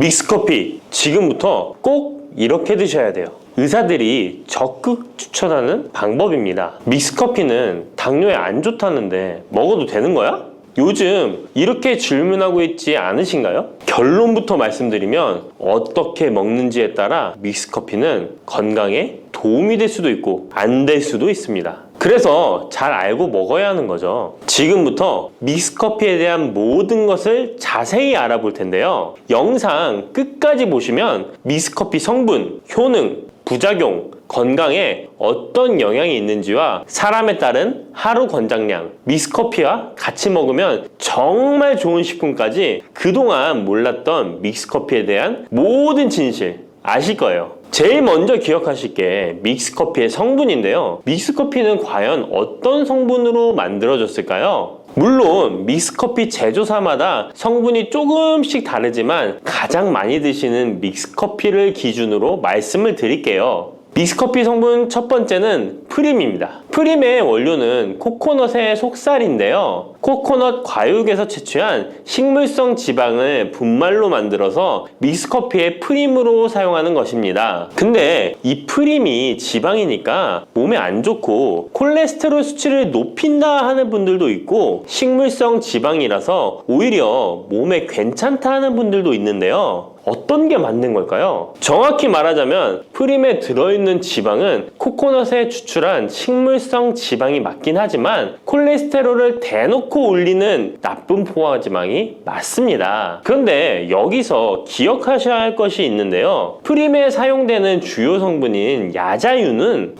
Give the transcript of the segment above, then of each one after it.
믹스커피 지금부터 꼭 이렇게 드셔야 돼요. 의사들이 적극 추천하는 방법입니다. 믹스커피는 당뇨에 안 좋다는데 먹어도 되는 거야? 요즘 이렇게 질문하고 있지 않으신가요? 결론부터 말씀드리면 어떻게 먹는지에 따라 믹스커피는 건강에 도움이 될 수도 있고 안 될 수도 있습니다. 그래서 잘 알고 먹어야 하는 거죠. 지금부터 믹스커피에 대한 모든 것을 자세히 알아볼 텐데요. 영상 끝까지 보시면 믹스커피 성분, 효능, 부작용, 건강에 어떤 영향이 있는지와 사람에 따른 하루 권장량, 믹스커피와 같이 먹으면 정말 좋은 식품까지 그동안 몰랐던 믹스커피에 대한 모든 진실 아실 거예요. 제일 먼저 기억하실 게 믹스커피의 성분인데요. 믹스커피는 과연 어떤 성분으로 만들어졌을까요? 물론 믹스커피 제조사마다 성분이 조금씩 다르지만 가장 많이 드시는 믹스커피를 기준으로 말씀을 드릴게요. 믹스커피 성분 첫 번째는 프림입니다. 프림의 원료는 코코넛의 속살인데요. 코코넛 과육에서 채취한 식물성 지방을 분말로 만들어서 믹스커피의 프림으로 사용하는 것입니다. 근데 이 프림이 지방이니까 몸에 안 좋고 콜레스테롤 수치를 높인다 하는 분들도 있고 식물성 지방이라서 오히려 몸에 괜찮다 하는 분들도 있는데요. 어떤 게 맞는 걸까요? 정확히 말하자면 프림에 들어있는 지방은 코코넛에 추출한 식물성 지방이 맞긴 하지만 콜레스테롤을 대놓고 올리는 나쁜 포화지방이 맞습니다. 그런데 여기서 기억하셔야 할 것이 있는데요. 프림에 사용되는 주요 성분인 야자유는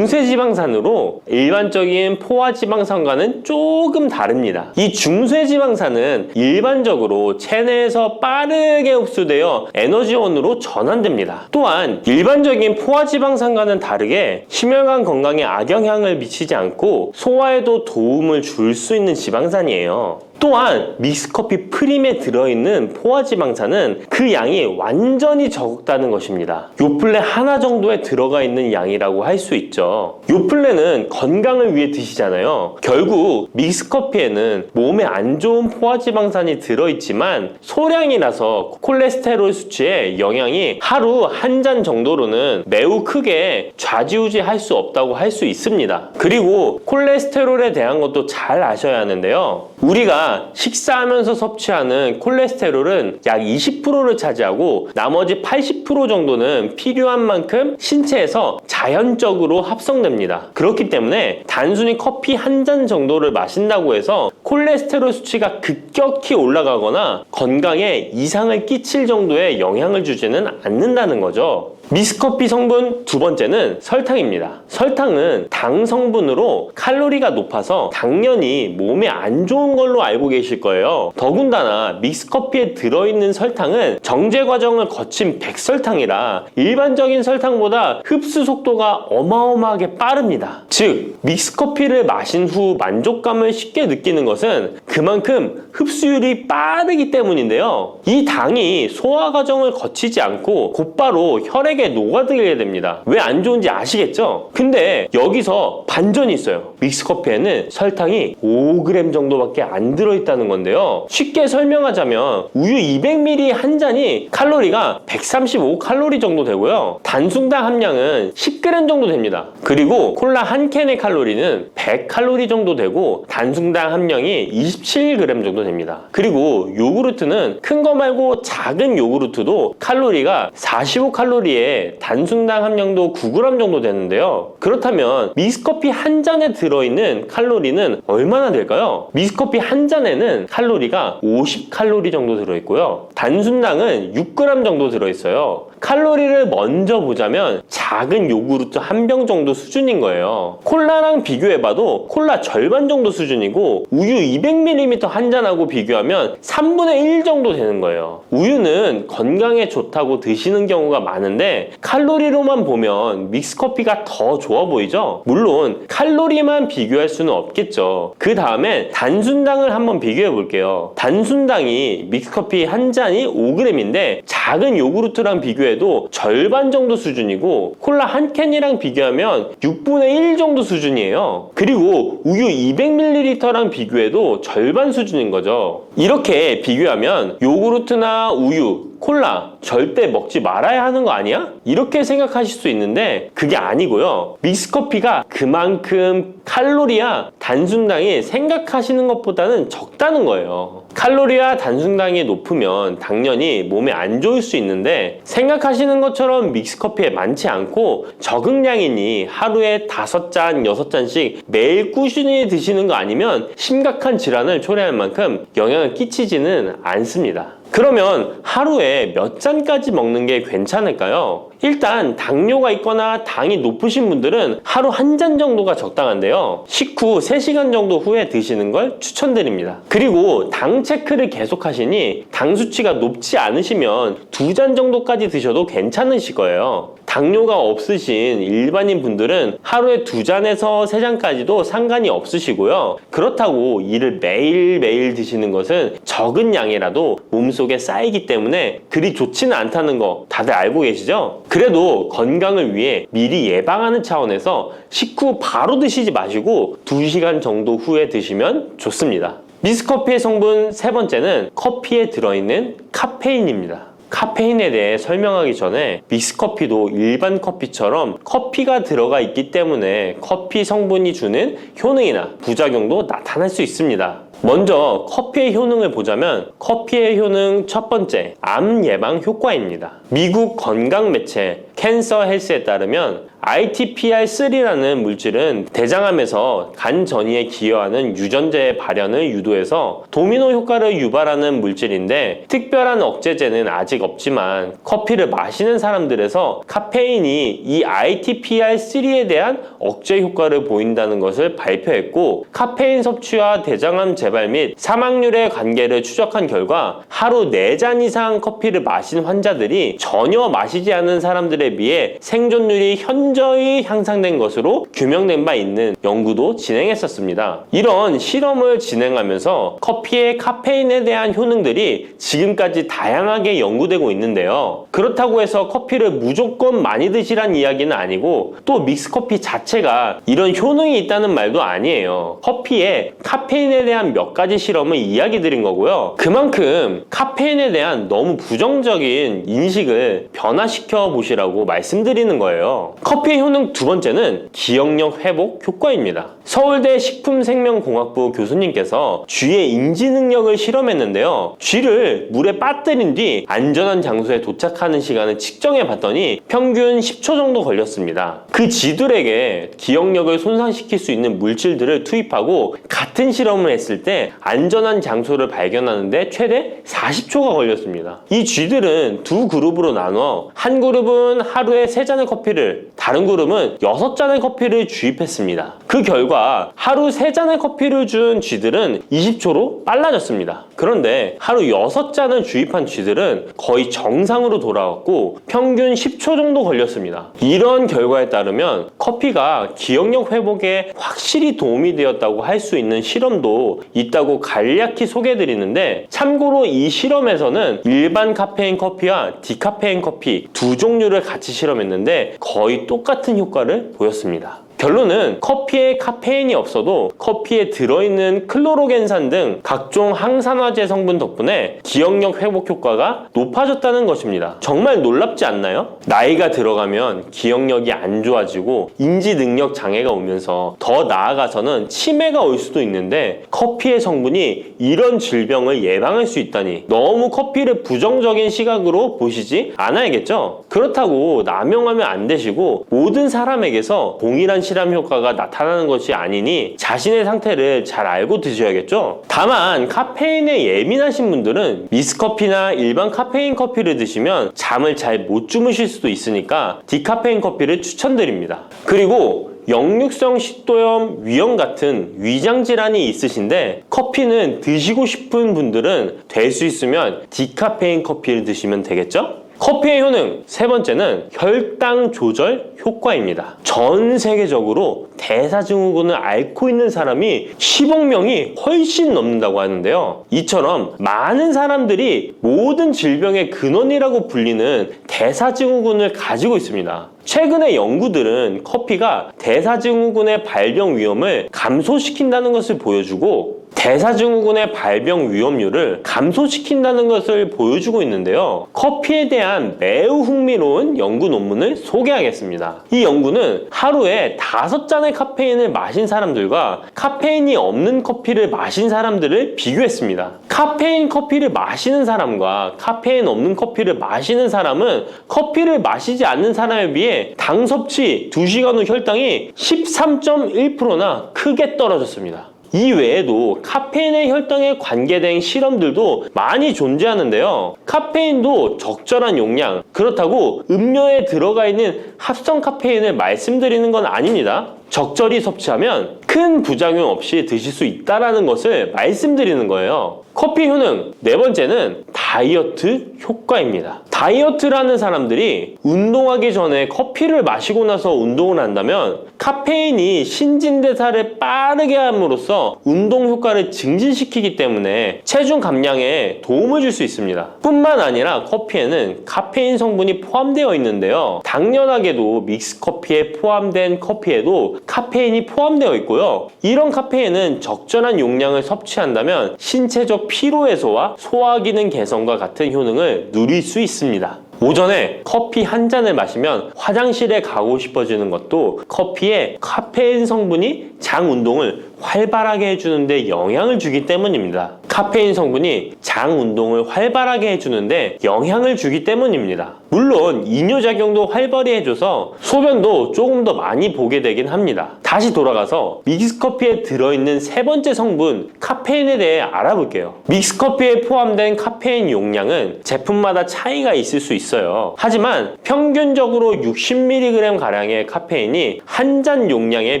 중쇄지방산으로 일반적인 포화지방산과는 조금 다릅니다. 이 중쇄지방산은 일반적으로 체내에서 빠르게 흡수되어 에너지원으로 전환됩니다. 또한 일반적인 포화지방산과는 다르게 심혈관 건강에 악영향을 미치지 않고 소화에도 도움을 줄 수 있는 지방산이에요. 또한 믹스커피 프림에 들어있는 포화지방산은 그 양이 완전히 적다는 것입니다. 요플레 하나 정도에 들어가 있는 양이라고 할 수 있죠. 요플레는 건강을 위해 드시잖아요. 결국 믹스커피에는 몸에 안 좋은 포화지방산이 들어있지만 소량이라서 콜레스테롤 수치에 영향이 하루 한 잔 정도로는 매우 크게 좌지우지할 수 없다고 할 수 있습니다. 그리고 콜레스테롤에 대한 것도 잘 아셔야 하는데요. 우리가 식사하면서 섭취하는 콜레스테롤은 약 20%를 차지하고 나머지 80% 정도는 필요한 만큼 신체에서 자연적으로 합성됩니다. 그렇기 때문에 단순히 커피 한 잔 정도를 마신다고 해서 콜레스테롤 수치가 급격히 올라가거나 건강에 이상을 끼칠 정도의 영향을 주지는 않는다는 거죠. 믹스커피 성분 두 번째는 설탕입니다. 설탕은 당 성분으로 칼로리가 높아서 당연히 몸에 안 좋은 걸로 알고 계실 거예요. 더군다나 믹스커피에 들어있는 설탕은 정제 과정을 거친 백설탕이라 일반적인 설탕보다 흡수 속도가 어마어마하게 빠릅니다. 즉 믹스커피를 마신 후 만족감을 쉽게 느끼는 것은 그만큼 흡수율이 빠르기 때문인데요. 이 당이 소화 과정을 거치지 않고 곧바로 혈액에 녹아들게 됩니다. 왜 안 좋은지 아시겠죠? 근데 여기서 반전이 있어요. 믹스커피에는 설탕이 5g 정도밖에 안 들어있다는 건데요. 쉽게 설명하자면 우유 200ml 한 잔이 칼로리가 135칼로리 정도 되고요. 단순당 함량은 10g 정도 됩니다. 그리고 콜라 한 캔의 칼로리는 100칼로리 정도 되고 단순당 함량이 27g 정도 됩니다. 그리고 요구르트는 큰 거 말고 작은 요구르트도 칼로리가 45칼로리에 단순당 함량도 9g 정도 되는데요. 그렇다면 믹스커피 한 잔에 들어있는 칼로리는 얼마나 될까요? 믹스커피 한 잔에는 칼로리가 50칼로리 정도 들어있고요. 단순당은 6g 정도 들어있어요. 칼로리를 먼저 보자면 작은 요구르트 한 병 정도 수준인 거예요. 콜라랑 비교해봐도 콜라 절반 정도 수준이고 우유 200ml 한 잔하고 비교하면 3분의 1 정도 되는 거예요. 우유는 건강에 좋다고 드시는 경우가 많은데 칼로리로만 보면 믹스커피가 더 좋아 보이죠? 물론 칼로리만 비교할 수는 없겠죠. 그 다음에 단순당을 한번 비교해 볼게요. 단순당이 믹스커피 한 잔이 5g인데 작은 요구르트랑 비교해도 절반 정도 수준이고 콜라 한 캔이랑 비교하면 6분의 1 정도 수준이에요. 그리고 우유 200ml랑 비교해도 절반 수준인 거죠. 이렇게 비교하면 요구르트나 우유, 콜라 절대 먹지 말아야 하는 거 아니야? 이렇게 생각하실 수 있는데 그게 아니고요. 믹스커피가 그만큼 칼로리와 단순당이 생각하시는 것보다는 적다는 거예요. 칼로리와 단순당이 높으면 당연히 몸에 안 좋을 수 있는데 생각하시는 것처럼 믹스커피에 많지 않고 적응량이니 하루에 5잔, 6잔씩 매일 꾸준히 드시는 거 아니면 심각한 질환을 초래할 만큼 영향을 끼치지는 않습니다. 그러면 하루에 몇 잔까지 먹는 게 괜찮을까요? 일단 당뇨가 있거나 당이 높으신 분들은 하루 1잔 정도가 적당한데요. 식후 3시간 정도 후에 드시는 걸 추천드립니다. 그리고 당 체크를 계속 하시니 당 수치가 높지 않으시면 2잔 정도까지 드셔도 괜찮으실 거예요. 당뇨가 없으신 일반인 분들은 하루에 2잔에서 3잔까지도 상관이 없으시고요. 그렇다고 이를 매일매일 드시는 것은 적은 양이라도 몸속에 쌓이기 때문에 그리 좋지는 않다는 거 다들 알고 계시죠? 그래도 건강을 위해 미리 예방하는 차원에서 식후 바로 드시지 마시고 2시간 정도 후에 드시면 좋습니다. 믹스커피의 성분 3번째는 커피에 들어있는 카페인입니다. 카페인에 대해 설명하기 전에 믹스커피도 일반 커피처럼 커피가 들어가 있기 때문에 커피 성분이 주는 효능이나 부작용도 나타날 수 있습니다. 먼저 커피의 효능을 보자면 커피의 효능 첫 번째, 암 예방 효과입니다. 미국 건강 매체 캔서 헬스에 따르면 ITPR3라는 물질은 대장암에서 간 전이에 기여하는 유전자의 발현을 유도해서 도미노 효과를 유발하는 물질인데 특별한 억제제는 아직 없지만 커피를 마시는 사람들에서 카페인이 이 ITPR3에 대한 억제 효과를 보인다는 것을 발표했고 카페인 섭취와 대장암 재발 및 사망률의 관계를 추적한 결과 하루 4잔 이상 커피를 마신 환자들이 전혀 마시지 않은 사람들에 비해 생존율이 현저히 향상된 것으로 규명된 바 있는 연구도 진행했었습니다. 이런 실험을 진행하면서 커피의 카페인에 대한 효능들이 지금까지 다양하게 연구되고 있는데요. 그렇다고 해서 커피를 무조건 많이 드시란 이야기는 아니고 또 믹스커피 자체가 이런 효능이 있다는 말도 아니에요. 커피에 카페인에 대한 몇 가지 실험을 이야기 드린 거고요. 그만큼 카페인에 대한 너무 부정적인 인식을 변화시켜 보시라고 말씀드리는 거예요. 커피의 효능 두 번째는 기억력 회복 효과입니다. 서울대 식품생명공학부 교수님께서 쥐의 인지 능력을 실험했는데요. 쥐를 물에 빠뜨린 뒤 안전한 장소에 도착하는 시간을 측정해 봤더니 평균 10초 정도 걸렸습니다. 그 쥐들에게 기억력을 손상시킬 수 있는 물질들을 투입하고 같은 실험을 했을 때 안전한 장소를 발견하는데 최대 40초가 걸렸습니다. 이 쥐들은 두 그룹으로 나눠 한 그룹은 하루에 3잔의 커피를, 다른 그룹은 6잔의 커피를 주입했습니다. 그 결과 하루 3잔의 커피를 준 쥐들은 20초로 빨라졌습니다. 그런데 하루 6잔을 주입한 쥐들은 거의 정상으로 돌아왔고 평균 10초 정도 걸렸습니다. 이런 결과에 따르면 커피가 기억력 회복에 확실히 도움이 되었다고 할 수 있는 실험도 있다고 간략히 소개해드리는데 참고로 이 실험에서는 일반 카페인 커피와 디카페인 커피 두 종류를 같이 실험했는데 거의 똑같은 효과를 보였습니다. 결론은 커피에 카페인이 없어도 커피에 들어있는 클로로겐산 등 각종 항산화제 성분 덕분에 기억력 회복 효과가 높아졌다는 것입니다. 정말 놀랍지 않나요? 나이가 들어가면 기억력이 안 좋아지고 인지 능력 장애가 오면서 더 나아가서는 치매가 올 수도 있는데 커피의 성분이 이런 질병을 예방할 수 있다니 너무 커피를 부정적인 시각으로 보시지 않아야겠죠? 그렇다고 남용하면 안 되시고 모든 사람에게서 동일한 실험 효과가 나타나는 것이 아니니 자신의 상태를 잘 알고 드셔야겠죠? 다만 카페인에 예민하신 분들은 믹스커피나 일반 카페인 커피를 드시면 잠을 잘 못 주무실 수도 있으니까 디카페인 커피를 추천드립니다. 그리고 역류성 식도염, 위염 같은 위장 질환이 있으신데 커피는 드시고 싶은 분들은 될 수 있으면 디카페인 커피를 드시면 되겠죠? 커피의 효능 세 번째는 혈당 조절 효과입니다. 전 세계적으로 대사증후군을 앓고 있는 사람이 10억 명이 훨씬 넘는다고 하는데요. 이처럼 많은 사람들이 모든 질병의 근원이라고 불리는 대사증후군을 가지고 있습니다. 최근의 연구들은 커피가 대사증후군의 발병 위험을 감소시킨다는 것을 보여주고 대사증후군의 발병 위험률을 감소시킨다는 것을 보여주고 있는데요. 커피에 대한 매우 흥미로운 연구 논문을 소개하겠습니다. 이 연구는 하루에 5잔의 카페인을 마신 사람들과 카페인이 없는 커피를 마신 사람들을 비교했습니다. 카페인 커피를 마시는 사람과 카페인 없는 커피를 마시는 사람은 커피를 마시지 않는 사람에 비해 당 섭취 2시간 후 혈당이 13.1%나 크게 떨어졌습니다. 이 외에도 카페인의 혈당에 관계된 실험들도 많이 존재하는데요. 카페인도 적절한 용량, 그렇다고 음료에 들어가 있는 합성 카페인을 말씀드리는 건 아닙니다. 적절히 섭취하면 큰 부작용 없이 드실 수 있다는 것을 말씀드리는 거예요. 커피 효능, 네 번째는 다이어트 효과입니다. 다이어트라는 사람들이 운동하기 전에 커피를 마시고 나서 운동을 한다면 카페인이 신진대사를 빠르게 함으로써 운동 효과를 증진시키기 때문에 체중 감량에 도움을 줄 수 있습니다. 뿐만 아니라 커피에는 카페인 성분이 포함되어 있는데요. 당연하게도 믹스커피에 포함된 커피에도 카페인이 포함되어 있고요. 이런 카페인은 적절한 용량을 섭취한다면 신체적 피로 해소와 소화 기능 개선과 같은 효능을 누릴 수 있습니다. 오전에 커피 한 잔을 마시면 화장실에 가고 싶어지는 것도 커피에 카페인 성분이 장 운동을 활발하게 해주는데 영향을 주기 때문입니다. 카페인 성분이 장 운동을 활발하게 해주는데 영향을 주기 때문입니다. 물론 이뇨작용도 활발히 해줘서 소변도 조금 더 많이 보게 되긴 합니다. 다시 돌아가서 믹스커피에 들어있는 세 번째 성분 카페인에 대해 알아볼게요. 믹스커피에 포함된 카페인 용량은 제품마다 차이가 있을 수 있어요. 하지만 평균적으로 60mg 가량의 카페인이 한 잔 용량의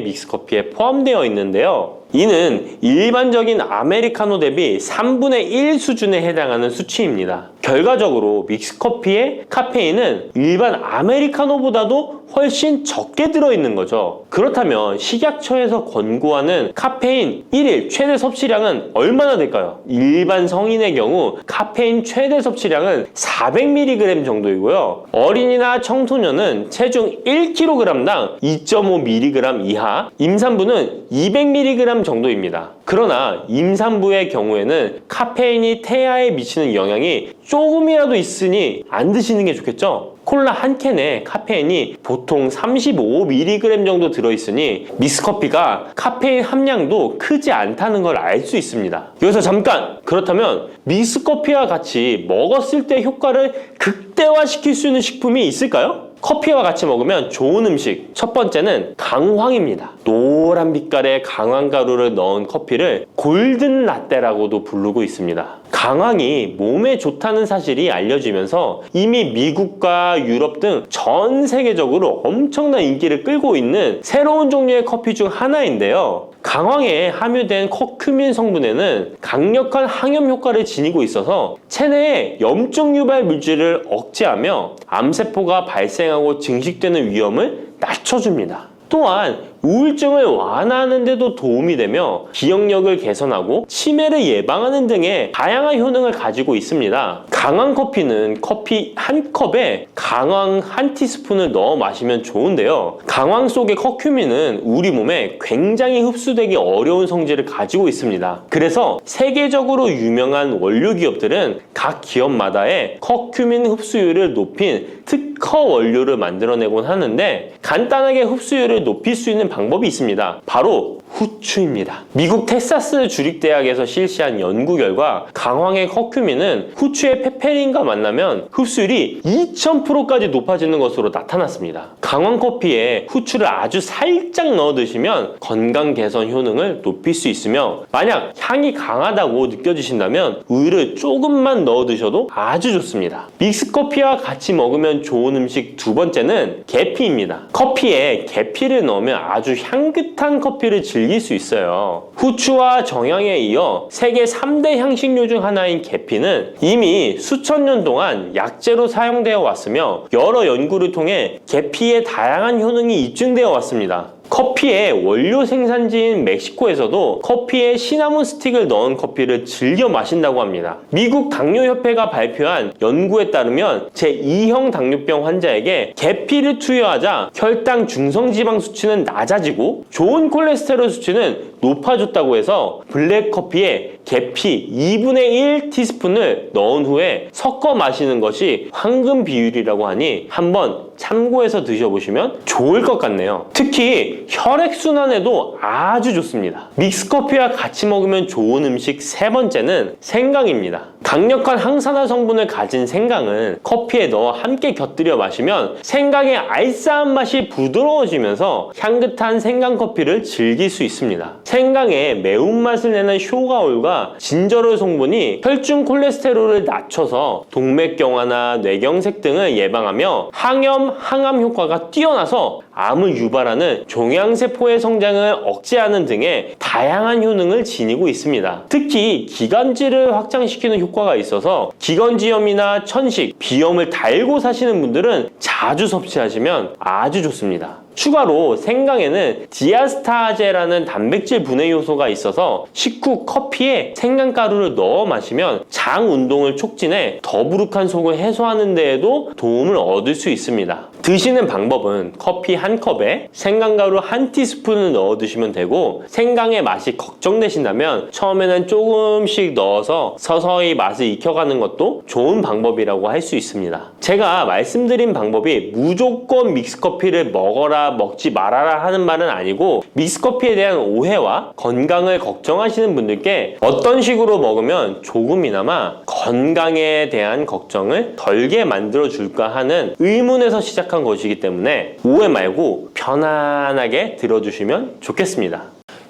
믹스커피에 포함되어 있는데요. 이는 일반적인 아메리카노 대비 3분의 1 수준에 해당하는 수치입니다. 결과적으로 믹스커피의 카페인은 일반 아메리카노보다도 훨씬 적게 들어있는 거죠. 그렇다면 식약처에서 권고하는 카페인 1일 최대 섭취량은 얼마나 될까요? 일반 성인의 경우 카페인 최대 섭취량은 400mg 정도이고요. 어린이나 청소년은 체중 1kg당 2.5mg 이하, 임산부는 200mg 정도입니다. 그러나 임산부의 경우에는 카페인이 태아에 미치는 영향이 조금이라도 있으니 안 드시는 게 좋겠죠? 콜라 한 캔에 카페인이 보통 35mg 정도 들어있으니 믹스커피가 카페인 함량도 크지 않다는 걸 알 수 있습니다. 여기서 잠깐! 그렇다면 믹스커피와 같이 먹었을 때 효과를 극대화시킬 수 있는 식품이 있을까요? 커피와 같이 먹으면 좋은 음식, 첫 번째는 강황입니다. 노란 빛깔의 강황가루를 넣은 커피를 골든 라떼라고도 부르고 있습니다. 강황이 몸에 좋다는 사실이 알려지면서 이미 미국과 유럽 등 전 세계적으로 엄청난 인기를 끌고 있는 새로운 종류의 커피 중 하나인데요. 강황에 함유된 커큐민 성분에는 강력한 항염 효과를 지니고 있어서 체내의 염증 유발 물질을 억제하며 암세포가 발생하고 증식되는 위험을 낮춰줍니다. 또한 우울증을 완화하는 데도 도움이 되며 기억력을 개선하고 치매를 예방하는 등의 다양한 효능을 가지고 있습니다. 강황 커피는 커피 한 컵에 강황 한 티스푼을 넣어 마시면 좋은데요. 강황 속의 커큐민은 우리 몸에 굉장히 흡수되기 어려운 성질을 가지고 있습니다. 그래서 세계적으로 유명한 원료 기업들은 각 기업마다의 커큐민 흡수율을 높인 특허 원료를 만들어내곤 하는데 간단하게 흡수율을 높일 수 있는 방법이 있습니다. 바로 후추입니다. 미국 텍사스 주립대학에서 실시한 연구 결과 강황의 커큐민은 후추의 페페린과 만나면 흡수율이 2000%까지 높아지는 것으로 나타났습니다. 강황 커피에 후추를 아주 살짝 넣어 드시면 건강 개선 효능을 높일 수 있으며 만약 향이 강하다고 느껴지신다면 우유를 조금만 넣어 드셔도 아주 좋습니다. 믹스커피와 같이 먹으면 좋은 음식 두 번째는 계피입니다. 커피에 계피를 넣으면 아주 향긋한 커피를 즐길 수 있어요. 후추와 정향에 이어 세계 3대 향신료 중 하나인 계피는 이미 수천 년 동안 약재로 사용되어 왔으며 여러 연구를 통해 계피의 다양한 효능이 입증되어 왔습니다. 커피의 원료 생산지인 멕시코에서도 커피에 시나몬 스틱을 넣은 커피를 즐겨 마신다고 합니다. 미국 당뇨협회가 발표한 연구에 따르면 제2형 당뇨병 환자에게 계피를 투여하자 혈당 중성지방 수치는 낮아지고 좋은 콜레스테롤 수치는 높아졌다고 해서 블랙커피에 계피 2분의 1 티스푼을 넣은 후에 섞어 마시는 것이 황금 비율이라고 하니 한번 참고해서 드셔보시면 좋을 것 같네요. 특히 혈액순환에도 아주 좋습니다. 믹스커피와 같이 먹으면 좋은 음식 세 번째는 생강입니다. 강력한 항산화 성분을 가진 생강은 커피에 넣어 함께 곁들여 마시면 생강의 알싸한 맛이 부드러워지면서 향긋한 생강커피를 즐길 수 있습니다. 생강의 매운맛을 내는 쇼가올과 진저롤 성분이 혈중 콜레스테롤을 낮춰서 동맥경화나 뇌경색 등을 예방하며 항염, 항암 효과가 뛰어나서 암을 유발하는 종양세포의 성장을 억제하는 등의 다양한 효능을 지니고 있습니다. 특히 기관지를 확장시키는 효과가 있어서 기관지염이나 천식, 비염을 달고 사시는 분들은 자주 섭취하시면 아주 좋습니다. 추가로 생강에는 디아스타제라는 단백질 분해 요소가 있어서 식후 커피에 생강가루를 넣어 마시면 장 운동을 촉진해 더부룩한 속을 해소하는 데에도 도움을 얻을 수 있습니다. 드시는 방법은 커피 한 컵에 생강가루 한 티스푼을 넣어 드시면 되고, 생강의 맛이 걱정되신다면 처음에는 조금씩 넣어서 서서히 맛을 익혀가는 것도 좋은 방법이라고 할 수 있습니다. 제가 말씀드린 방법이 무조건 믹스커피를 먹어라 먹지 말아라 하는 말은 아니고, 믹스커피에 대한 오해와 건강을 걱정하시는 분들께 어떤 식으로 먹으면 조금이나마 건강에 대한 걱정을 덜게 만들어 줄까 하는 의문에서 시작한 것이기 때문에 오해 말고 편안하게 들어주시면 좋겠습니다.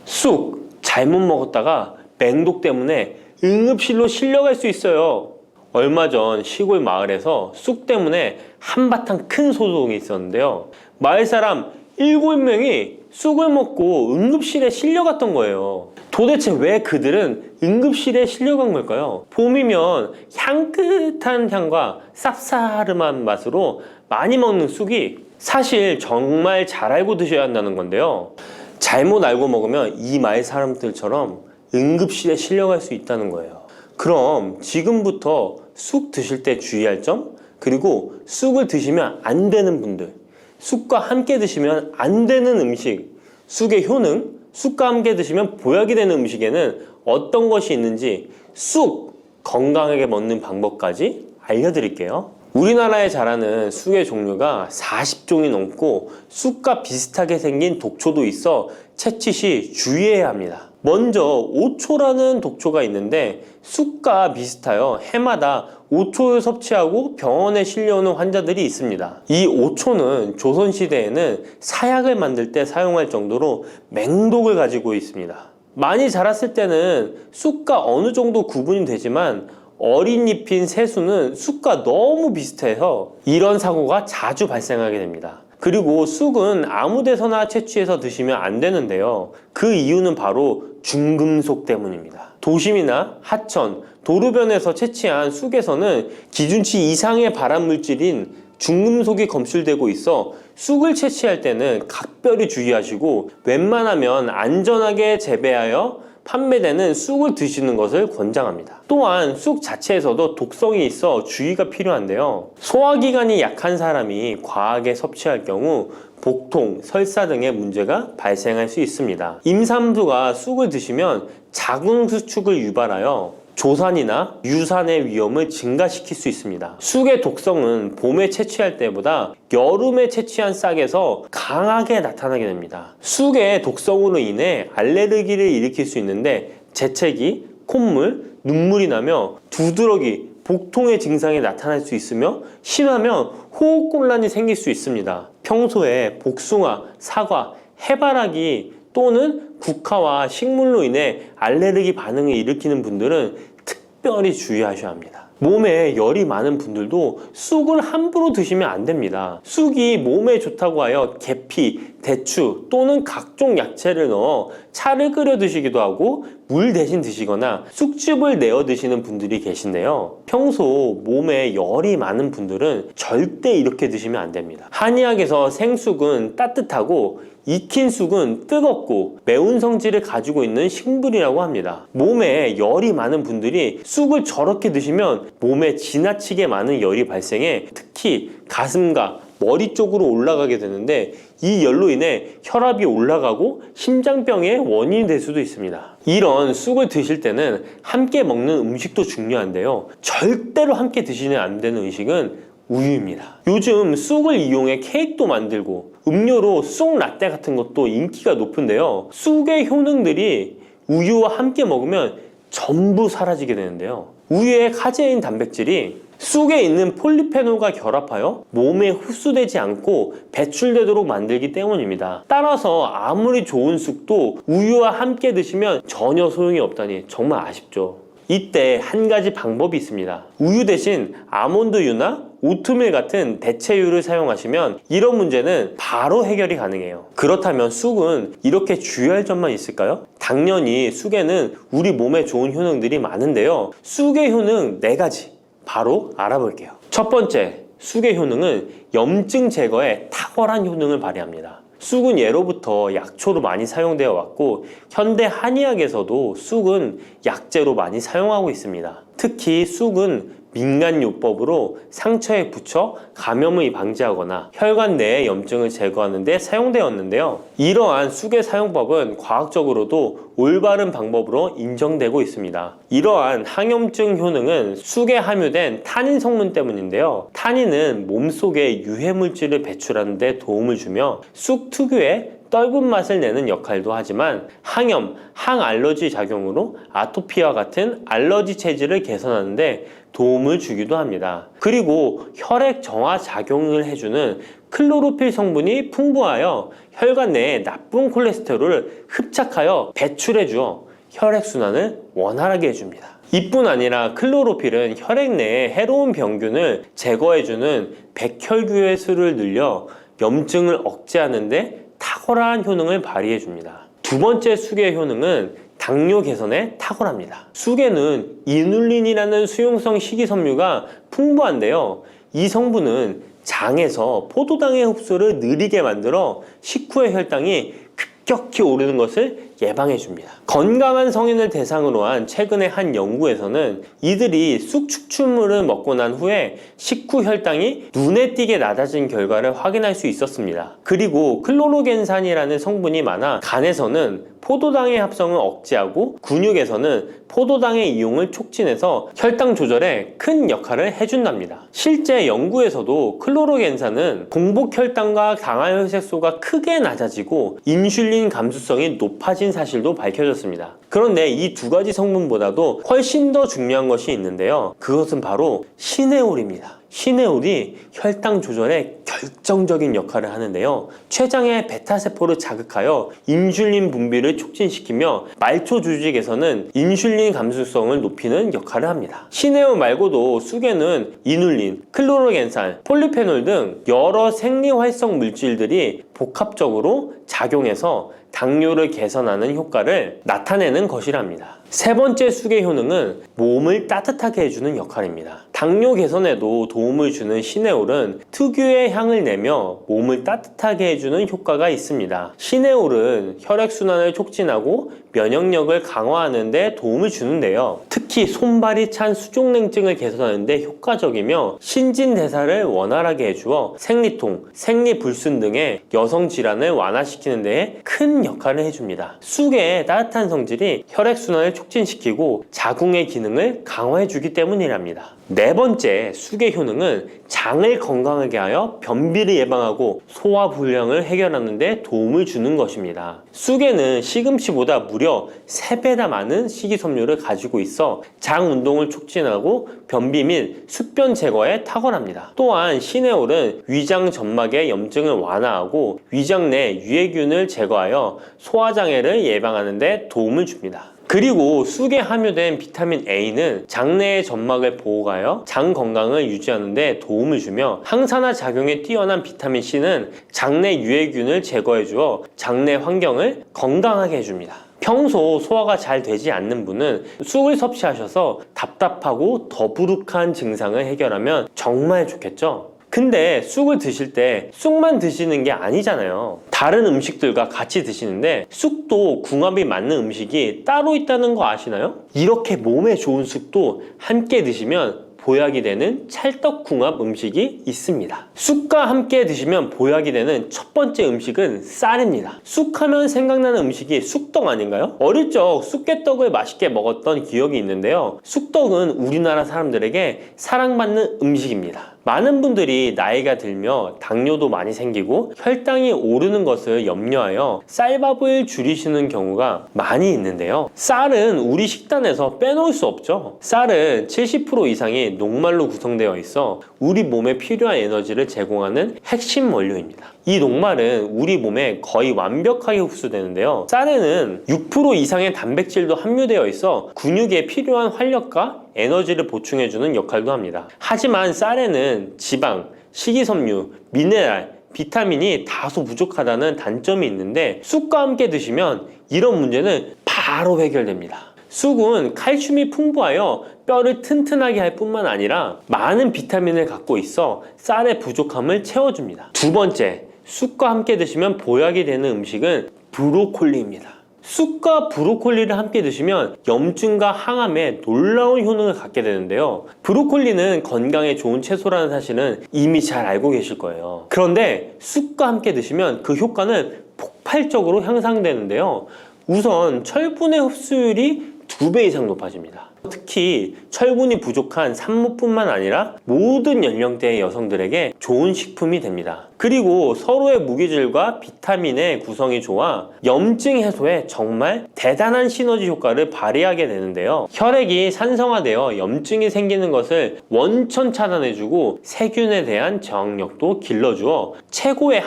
쑥 잘못 먹었다가 맹독 때문에 응급실로 실려갈 수 있어요. 얼마 전 시골 마을에서 쑥 때문에 한바탕 큰 소동이 있었는데요. 마을 사람 7명이 쑥을 먹고 응급실에 실려갔던 거예요. 도대체 왜 그들은 응급실에 실려간 걸까요? 봄이면 향긋한 향과 쌉싸름한 맛으로 많이 먹는 쑥이 사실 정말 잘 알고 드셔야 한다는 건데요. 잘못 알고 먹으면 이 마을 사람들처럼 응급실에 실려갈 수 있다는 거예요. 그럼 지금부터 쑥 드실 때 주의할 점, 그리고 쑥을 드시면 안 되는 분들, 쑥과 함께 드시면 안 되는 음식, 쑥의 효능, 쑥과 함께 드시면 보약이 되는 음식에는 어떤 것이 있는지 쑥 건강하게 먹는 방법까지 알려드릴게요. 우리나라에 자라는 쑥의 종류가 40종이 넘고 쑥과 비슷하게 생긴 독초도 있어 채취 시 주의해야 합니다. 먼저 오초라는 독초가 있는데 쑥과 비슷하여 해마다 오초를 섭취하고 병원에 실려오는 환자들이 있습니다. 이 오초는 조선시대에는 사약을 만들 때 사용할 정도로 맹독을 가지고 있습니다. 많이 자랐을 때는 쑥과 어느 정도 구분이 되지만 어린 잎인 새수는 쑥과 너무 비슷해서 이런 사고가 자주 발생하게 됩니다. 그리고 쑥은 아무 데서나 채취해서 드시면 안 되는데요. 그 이유는 바로 중금속 때문입니다. 도심이나 하천, 도로변에서 채취한 쑥에서는 기준치 이상의 발암물질인 중금속이 검출되고 있어 쑥을 채취할 때는 각별히 주의하시고 웬만하면 안전하게 재배하여 판매되는 쑥을 드시는 것을 권장합니다. 또한 쑥 자체에서도 독성이 있어 주의가 필요한데요. 소화기관이 약한 사람이 과하게 섭취할 경우 복통, 설사 등의 문제가 발생할 수 있습니다. 임산부가 쑥을 드시면 자궁수축을 유발하여 조산이나 유산의 위험을 증가시킬 수 있습니다. 쑥의 독성은 봄에 채취할 때보다 여름에 채취한 싹에서 강하게 나타나게 됩니다. 쑥의 독성으로 인해 알레르기를 일으킬 수 있는데 재채기, 콧물, 눈물이 나며 두드러기, 복통의 증상이 나타날 수 있으며 심하면 호흡곤란이 생길 수 있습니다. 평소에 복숭아, 사과, 해바라기 또는 국화와 식물로 인해 알레르기 반응을 일으키는 분들은 특별히 주의하셔야 합니다. 몸에 열이 많은 분들도 쑥을 함부로 드시면 안 됩니다. 쑥이 몸에 좋다고 하여 계피, 대추 또는 각종 야채를 넣어 차를 끓여 드시기도 하고 물 대신 드시거나 쑥즙을 내어 드시는 분들이 계신데요. 평소 몸에 열이 많은 분들은 절대 이렇게 드시면 안 됩니다. 한의학에서 생쑥은 따뜻하고 익힌 쑥은 뜨겁고 매운 성질을 가지고 있는 식물이라고 합니다. 몸에 열이 많은 분들이 쑥을 저렇게 드시면 몸에 지나치게 많은 열이 발생해 특히 가슴과 머리 쪽으로 올라가게 되는데 이 열로 인해 혈압이 올라가고 심장병의 원인이 될 수도 있습니다. 이런 쑥을 드실 때는 함께 먹는 음식도 중요한데요. 절대로 함께 드시면 안 되는 음식은 우유입니다. 요즘 쑥을 이용해 케이크도 만들고 음료로 쑥 라떼 같은 것도 인기가 높은데요. 쑥의 효능들이 우유와 함께 먹으면 전부 사라지게 되는데요. 우유의 카제인 단백질이 쑥에 있는 폴리페놀과 결합하여 몸에 흡수되지 않고 배출되도록 만들기 때문입니다. 따라서 아무리 좋은 쑥도 우유와 함께 드시면 전혀 소용이 없다니 정말 아쉽죠. 이때 한 가지 방법이 있습니다. 우유 대신 아몬드유나 오트밀 같은 대체유를 사용하시면 이런 문제는 바로 해결이 가능해요. 그렇다면 쑥은 이렇게 주의할 점만 있을까요? 당연히 쑥에는 우리 몸에 좋은 효능들이 많은데요. 쑥의 효능 4가지 바로 알아볼게요. 첫 번째, 쑥의 효능은 염증 제거에 탁월한 효능을 발휘합니다. 쑥은 예로부터 약초로 많이 사용되어 왔고 현대 한의학에서도 쑥은 약재로 많이 사용하고 있습니다. 특히 쑥은 민간요법으로 상처에 붙여 감염을 방지하거나 혈관 내의 염증을 제거하는 데 사용되었는데요. 이러한 쑥의 사용법은 과학적으로도 올바른 방법으로 인정되고 있습니다. 이러한 항염증 효능은 쑥에 함유된 타닌 성분 때문인데요. 타닌은 몸속에 유해물질을 배출하는 데 도움을 주며 쑥 특유의 떫은 맛을 내는 역할도 하지만 항염, 항알러지 작용으로 아토피와 같은 알러지 체질을 개선하는 데 도움을 주기도 합니다. 그리고 혈액 정화 작용을 해주는 클로로필 성분이 풍부하여 혈관 내에 나쁜 콜레스테롤을 흡착하여 배출해주어 혈액순환을 원활하게 해줍니다. 이뿐 아니라 클로로필은 혈액 내에 해로운 병균을 제거해주는 백혈구의 수를 늘려 염증을 억제하는 데 탁월한 효능을 발휘해줍니다. 두 번째 쑥의 효능은 당뇨 개선에 탁월합니다. 쑥에는 이눌린이라는 수용성 식이섬유가 풍부한데요. 이 성분은 장에서 포도당의 흡수를 느리게 만들어 식후의 혈당이 급격히 오르는 것을 예방해 줍니다. 건강한 성인을 대상으로 한 최근의 한 연구에서는 이들이 쑥 추출물을 먹고 난 후에 식후 혈당이 눈에 띄게 낮아진 결과를 확인할 수 있었습니다. 그리고 클로로겐산이라는 성분이 많아 간에서는 포도당의 합성을 억제하고 근육에서는 포도당의 이용을 촉진해서 혈당 조절에 큰 역할을 해준답니다. 실제 연구에서도 클로로겐산은 공복 혈당과 당화혈색소가 크게 낮아지고 인슐린 감수성이 높아진 사실도 밝혀졌습니다. 그런데 이 2가지 성분보다도 훨씬 더 중요한 것이 있는데요. 그것은 바로 시네올입니다. 시네올이 혈당 조절에 결정적인 역할을 하는데요. 췌장의 베타세포를 자극하여 인슐린 분비를 촉진시키며 말초 조직에서는 인슐린 감수성을 높이는 역할을 합니다. 시네올 말고도 쑥에는 이눌린, 클로로겐산, 폴리페놀 등 여러 생리활성 물질들이 복합적으로 작용해서 당뇨를 개선하는 효과를 나타내는 것이랍니다. 세 번째 쑥의 효능은 몸을 따뜻하게 해주는 역할입니다. 당뇨 개선에도 도움을 주는 시네올은 특유의 향을 내며 몸을 따뜻하게 해주는 효과가 있습니다. 시네올은 혈액순환을 촉진하고 면역력을 강화하는 데 도움을 주는데요. 특히 손발이 찬 수족냉증을 개선하는 데 효과적이며 신진대사를 원활하게 해주어 생리통, 생리불순 등의 여성 질환을 완화시키는 데 큰 역할을 해줍니다. 쑥의 따뜻한 성질이 혈액순환을 촉진시키고 자궁의 기능을 강화해주기 때문이랍니다. 네 번째 쑥의 효능은 장을 건강하게 하여 변비를 예방하고 소화불량을 해결하는 데 도움을 주는 것입니다. 쑥에는 시금치보다 무려 3배나 많은 식이섬유를 가지고 있어 장 운동을 촉진하고 변비 및 숙변 제거에 탁월합니다. 또한 시네올은 위장 점막의 염증을 완화하고 위장 내 유해균을 제거하여 소화장애를 예방하는 데 도움을 줍니다. 그리고 쑥에 함유된 비타민 A는 장내의 점막을 보호하여 장 건강을 유지하는 데 도움을 주며 항산화 작용에 뛰어난 비타민 C는 장내 유해균을 제거해 주어 장내 환경을 건강하게 해줍니다. 평소 소화가 잘 되지 않는 분은 쑥을 섭취하셔서 답답하고 더부룩한 증상을 해결하면 정말 좋겠죠? 근데 쑥을 드실 때 쑥만 드시는 게 아니잖아요. 다른 음식들과 같이 드시는데 쑥도 궁합이 맞는 음식이 따로 있다는 거 아시나요? 이렇게 몸에 좋은 쑥도 함께 드시면 보약이 되는 찰떡궁합 음식이 있습니다. 쑥과 함께 드시면 보약이 되는 첫 번째 음식은 쌀입니다. 쑥하면 생각나는 음식이 쑥떡 아닌가요? 어릴 적 쑥개떡을 맛있게 먹었던 기억이 있는데요. 쑥떡은 우리나라 사람들에게 사랑받는 음식입니다. 많은 분들이 나이가 들며 당뇨도 많이 생기고 혈당이 오르는 것을 염려하여 쌀밥을 줄이시는 경우가 많이 있는데요. 쌀은 우리 식단에서 빼놓을 수 없죠. 쌀은 70% 이상이 녹말로 구성되어 있어 우리 몸에 필요한 에너지를 제공하는 핵심 원료입니다. 이 녹말은 우리 몸에 거의 완벽하게 흡수되는데요. 쌀에는 6% 이상의 단백질도 함유되어 있어 근육에 필요한 활력과 에너지를 보충해주는 역할도 합니다. 하지만 쌀에는 지방, 식이섬유, 미네랄, 비타민이 다소 부족하다는 단점이 있는데 쑥과 함께 드시면 이런 문제는 바로 해결됩니다. 쑥은 칼슘이 풍부하여 뼈를 튼튼하게 할 뿐만 아니라 많은 비타민을 갖고 있어 쌀의 부족함을 채워줍니다. 두 번째, 쑥과 함께 드시면 보약이 되는 음식은 브로콜리입니다. 쑥과 브로콜리를 함께 드시면 염증과 항암에 놀라운 효능을 갖게 되는데요. 브로콜리는 건강에 좋은 채소라는 사실은 이미 잘 알고 계실 거예요. 그런데 쑥과 함께 드시면 그 효과는 폭발적으로 향상되는데요. 우선 철분의 흡수율이 2배 이상 높아집니다. 특히 철분이 부족한 산모뿐만 아니라 모든 연령대의 여성들에게 좋은 식품이 됩니다. 그리고 서로의 무기질과 비타민의 구성이 좋아 염증 해소에 정말 대단한 시너지 효과를 발휘하게 되는데요. 혈액이 산성화되어 염증이 생기는 것을 원천 차단해주고 세균에 대한 저항력도 길러주어 최고의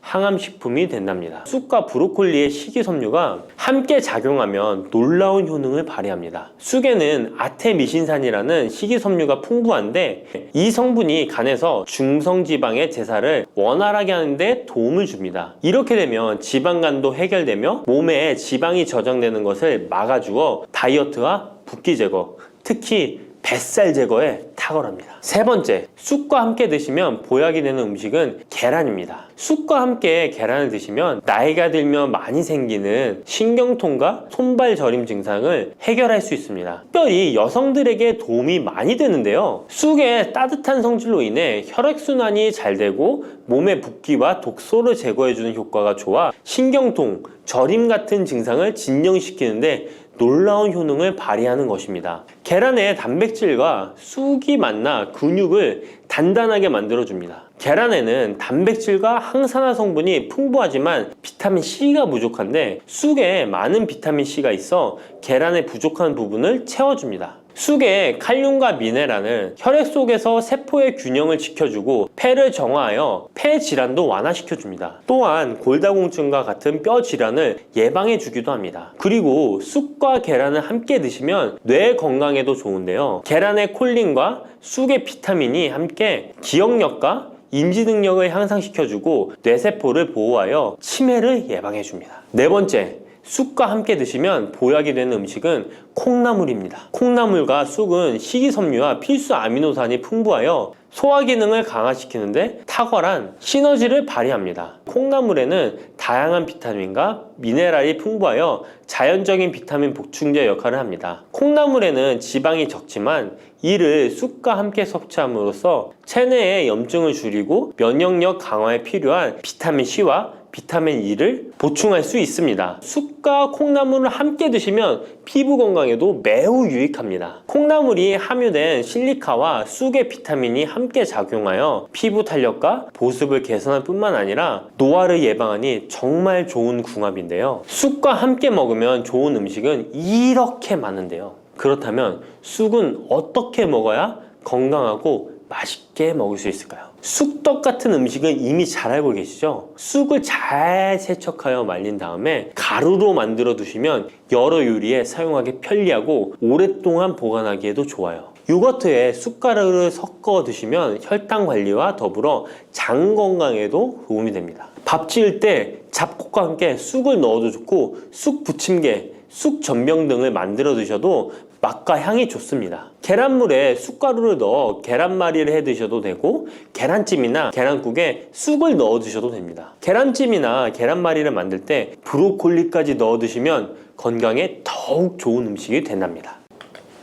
항암식품이 된답니다. 쑥과 브로콜리의 식이섬유가 함께 작용하면 놀라운 효능을 발휘합니다. 쑥에는 아테미신산이라는 식이섬유가 풍부한데 이 성분이 간에서 중성지방의 제사를 원활하게 하는데 도움을 줍니다. 이렇게 되면 지방간도 해결되며 몸에 지방이 저장되는 것을 막아주어 다이어트와 붓기 제거, 특히 뱃살 제거에 탁월합니다. 세 번째, 쑥과 함께 드시면 보약이 되는 음식은 계란입니다. 쑥과 함께 계란을 드시면 나이가 들면 많이 생기는 신경통과 손발 저림 증상을 해결할 수 있습니다. 특별히 여성들에게 도움이 많이 되는데요. 쑥의 따뜻한 성질로 인해 혈액순환이 잘 되고 몸의 붓기와 독소를 제거해주는 효과가 좋아 신경통, 저림 같은 증상을 진정시키는데 놀라운 효능을 발휘하는 것입니다. 계란의 단백질과 쑥이 만나 근육을 단단하게 만들어줍니다. 계란에는 단백질과 항산화 성분이 풍부하지만 비타민C가 부족한데 쑥에 많은 비타민C가 있어 계란의 부족한 부분을 채워줍니다. 쑥의 칼륨과 미네랄은 혈액 속에서 세포의 균형을 지켜주고 폐를 정화하여 폐 질환도 완화시켜줍니다. 또한 골다공증과 같은 뼈 질환을 예방해주기도 합니다. 그리고 쑥과 계란을 함께 드시면 뇌 건강에도 좋은데요. 계란의 콜린과 쑥의 비타민이 함께 기억력과 인지 능력을 향상시켜주고 뇌세포를 보호하여 치매를 예방해줍니다. 네 번째, 쑥과 함께 드시면 보약이 되는 음식은 콩나물입니다. 콩나물과 쑥은 식이섬유와 필수 아미노산이 풍부하여 소화 기능을 강화시키는데 탁월한 시너지를 발휘합니다. 콩나물에는 다양한 비타민과 미네랄이 풍부하여 자연적인 비타민 보충제 역할을 합니다. 콩나물에는 지방이 적지만 이를 쑥과 함께 섭취함으로써 체내의 염증을 줄이고 면역력 강화에 필요한 비타민C와 비타민 E를 보충할 수 있습니다. 쑥과 콩나물을 함께 드시면 피부 건강에도 매우 유익합니다. 콩나물이 함유된 실리카와 쑥의 비타민이 함께 작용하여 피부 탄력과 보습을 개선할 뿐만 아니라 노화를 예방하니 정말 좋은 궁합인데요. 쑥과 함께 먹으면 좋은 음식은 이렇게 많은데요. 그렇다면 쑥은 어떻게 먹어야 건강하고 맛있게 먹을 수 있을까요? 쑥떡 같은 음식은 이미 잘 알고 계시죠? 쑥을 잘 세척하여 말린 다음에 가루로 만들어 두시면 여러 요리에 사용하기 편리하고 오랫동안 보관하기에도 좋아요. 요거트에 쑥가루를 섞어 드시면 혈당 관리와 더불어 장 건강에도 도움이 됩니다. 밥 지을 때 잡곡과 함께 쑥을 넣어도 좋고 쑥 부침개, 쑥 전병 등을 만들어 드셔도 맛과 향이 좋습니다. 계란물에 쑥가루를 넣어 계란말이를 해 드셔도 되고 계란찜이나 계란국에 쑥을 넣어 드셔도 됩니다. 계란찜이나 계란말이를 만들 때 브로콜리까지 넣어 드시면 건강에 더욱 좋은 음식이 된답니다.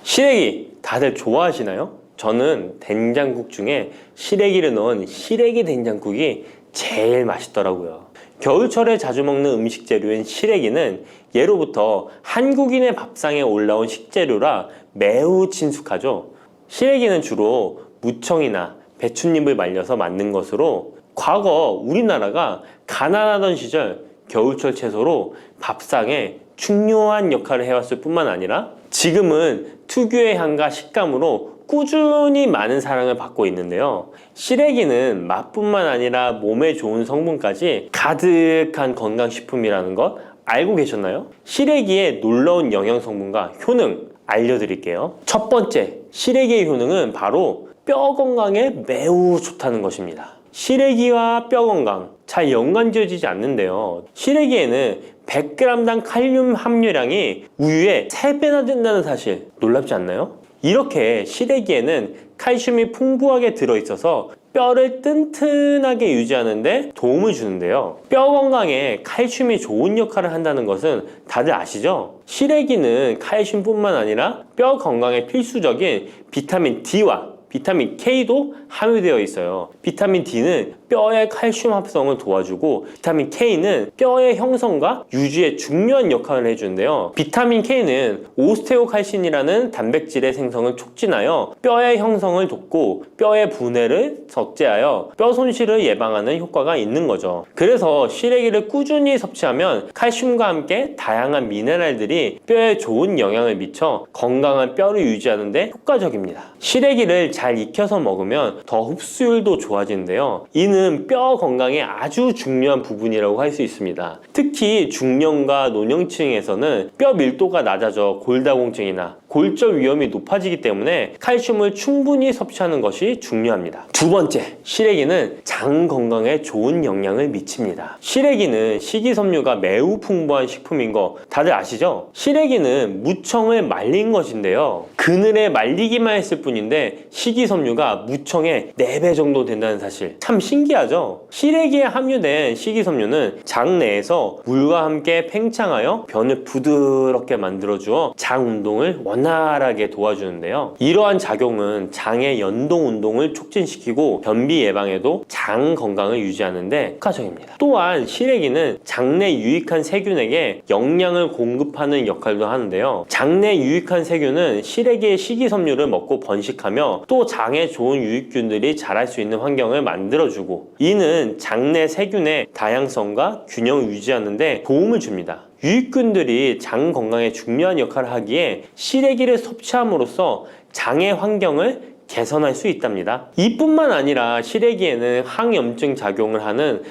시래기 다들 좋아하시나요? 저는 된장국 중에 시래기를 넣은 시래기 된장국이 제일 맛있더라고요. 겨울철에 자주 먹는 음식 재료인 시래기는 예로부터 한국인의 밥상에 올라온 식재료라 매우 친숙하죠. 시래기는 주로 무청이나 배춧잎을 말려서 만든 것으로 과거 우리나라가 가난하던 시절 겨울철 채소로 밥상에 중요한 역할을 해왔을 뿐만 아니라 지금은 특유의 향과 식감으로 꾸준히 많은 사랑을 받고 있는데요. 시래기는 맛뿐만 아니라 몸에 좋은 성분까지 가득한 건강식품이라는 것 알고 계셨나요? 시래기의 놀라운 영양 성분과 효능 알려드릴게요. 첫 번째, 시래기의 효능은 바로 뼈 건강에 매우 좋다는 것입니다. 시래기와 뼈 건강 잘 연관지어지지 않는데요. 시래기에는 100g당 칼륨 함유량이 우유의 3배나 된다는 사실 놀랍지 않나요? 이렇게 시래기에는 칼슘이 풍부하게 들어있어서 뼈를 튼튼하게 유지하는 데 도움을 주는데요. 뼈 건강에 칼슘이 좋은 역할을 한다는 것은 다들 아시죠? 시래기는 칼슘뿐만 아니라 뼈 건강에 필수적인 비타민 D와 비타민 K도 함유되어 있어요. 비타민 D는 뼈의 칼슘 합성을 도와주고 비타민 K는 뼈의 형성과 유지에 중요한 역할을 해주는데요. 비타민 K는 오스테오칼신이라는 단백질의 생성을 촉진하여 뼈의 형성을 돕고 뼈의 분해를 억제하여 뼈 손실을 예방하는 효과가 있는 거죠. 그래서 시래기를 꾸준히 섭취하면 칼슘과 함께 다양한 미네랄들이 뼈에 좋은 영향을 미쳐 건강한 뼈를 유지하는 데 효과적입니다. 시래기를 잘 익혀서 먹으면 더 흡수율도 좋아지는데요. 이는 뼈 건강에 아주 중요한 부분이라고 할 수 있습니다. 특히 중년과 노년층에서는 뼈 밀도가 낮아져 골다공증이나 골절 위험이 높아지기 때문에 칼슘을 충분히 섭취하는 것이 중요합니다. 두 번째, 시래기는 장 건강에 좋은 영향을 미칩니다. 시래기는 식이섬유가 매우 풍부한 식품인 거 다들 아시죠? 시래기는 무청을 말린 것인데요. 그늘에 말리기만 했을 뿐인데 식이섬유가 무청의 4배 정도 된다는 사실 참 신기하죠? 시래기에 함유된 식이섬유는 장 내에서 물과 함께 팽창하여 변을 부드럽게 만들어주어 장 운동을 원활하게 도와주는데요. 이러한 작용은 장의 연동 운동을 촉진시키고 변비 예방에도 장 건강을 유지하는 데 효과적입니다. 또한 시래기는 장내 유익한 세균에게 영양을 공급하는 역할도 하는데요. 장내 유익한 세균은 시래기의 식이섬유를 먹고 번식하며 또 장에 좋은 유익균들이 자랄 수 있는 환경을 만들어주고 이는 장내 세균의 다양성과 균형을 유지하는 데 도움을 줍니다. 유익균들이 장 건강에 중요한 역할을 하기에 시래기를 섭취함으로써 장의 환경을 개선할 수 있답니다. 이뿐만 아니라 시래기에는 항염증 작용을 하는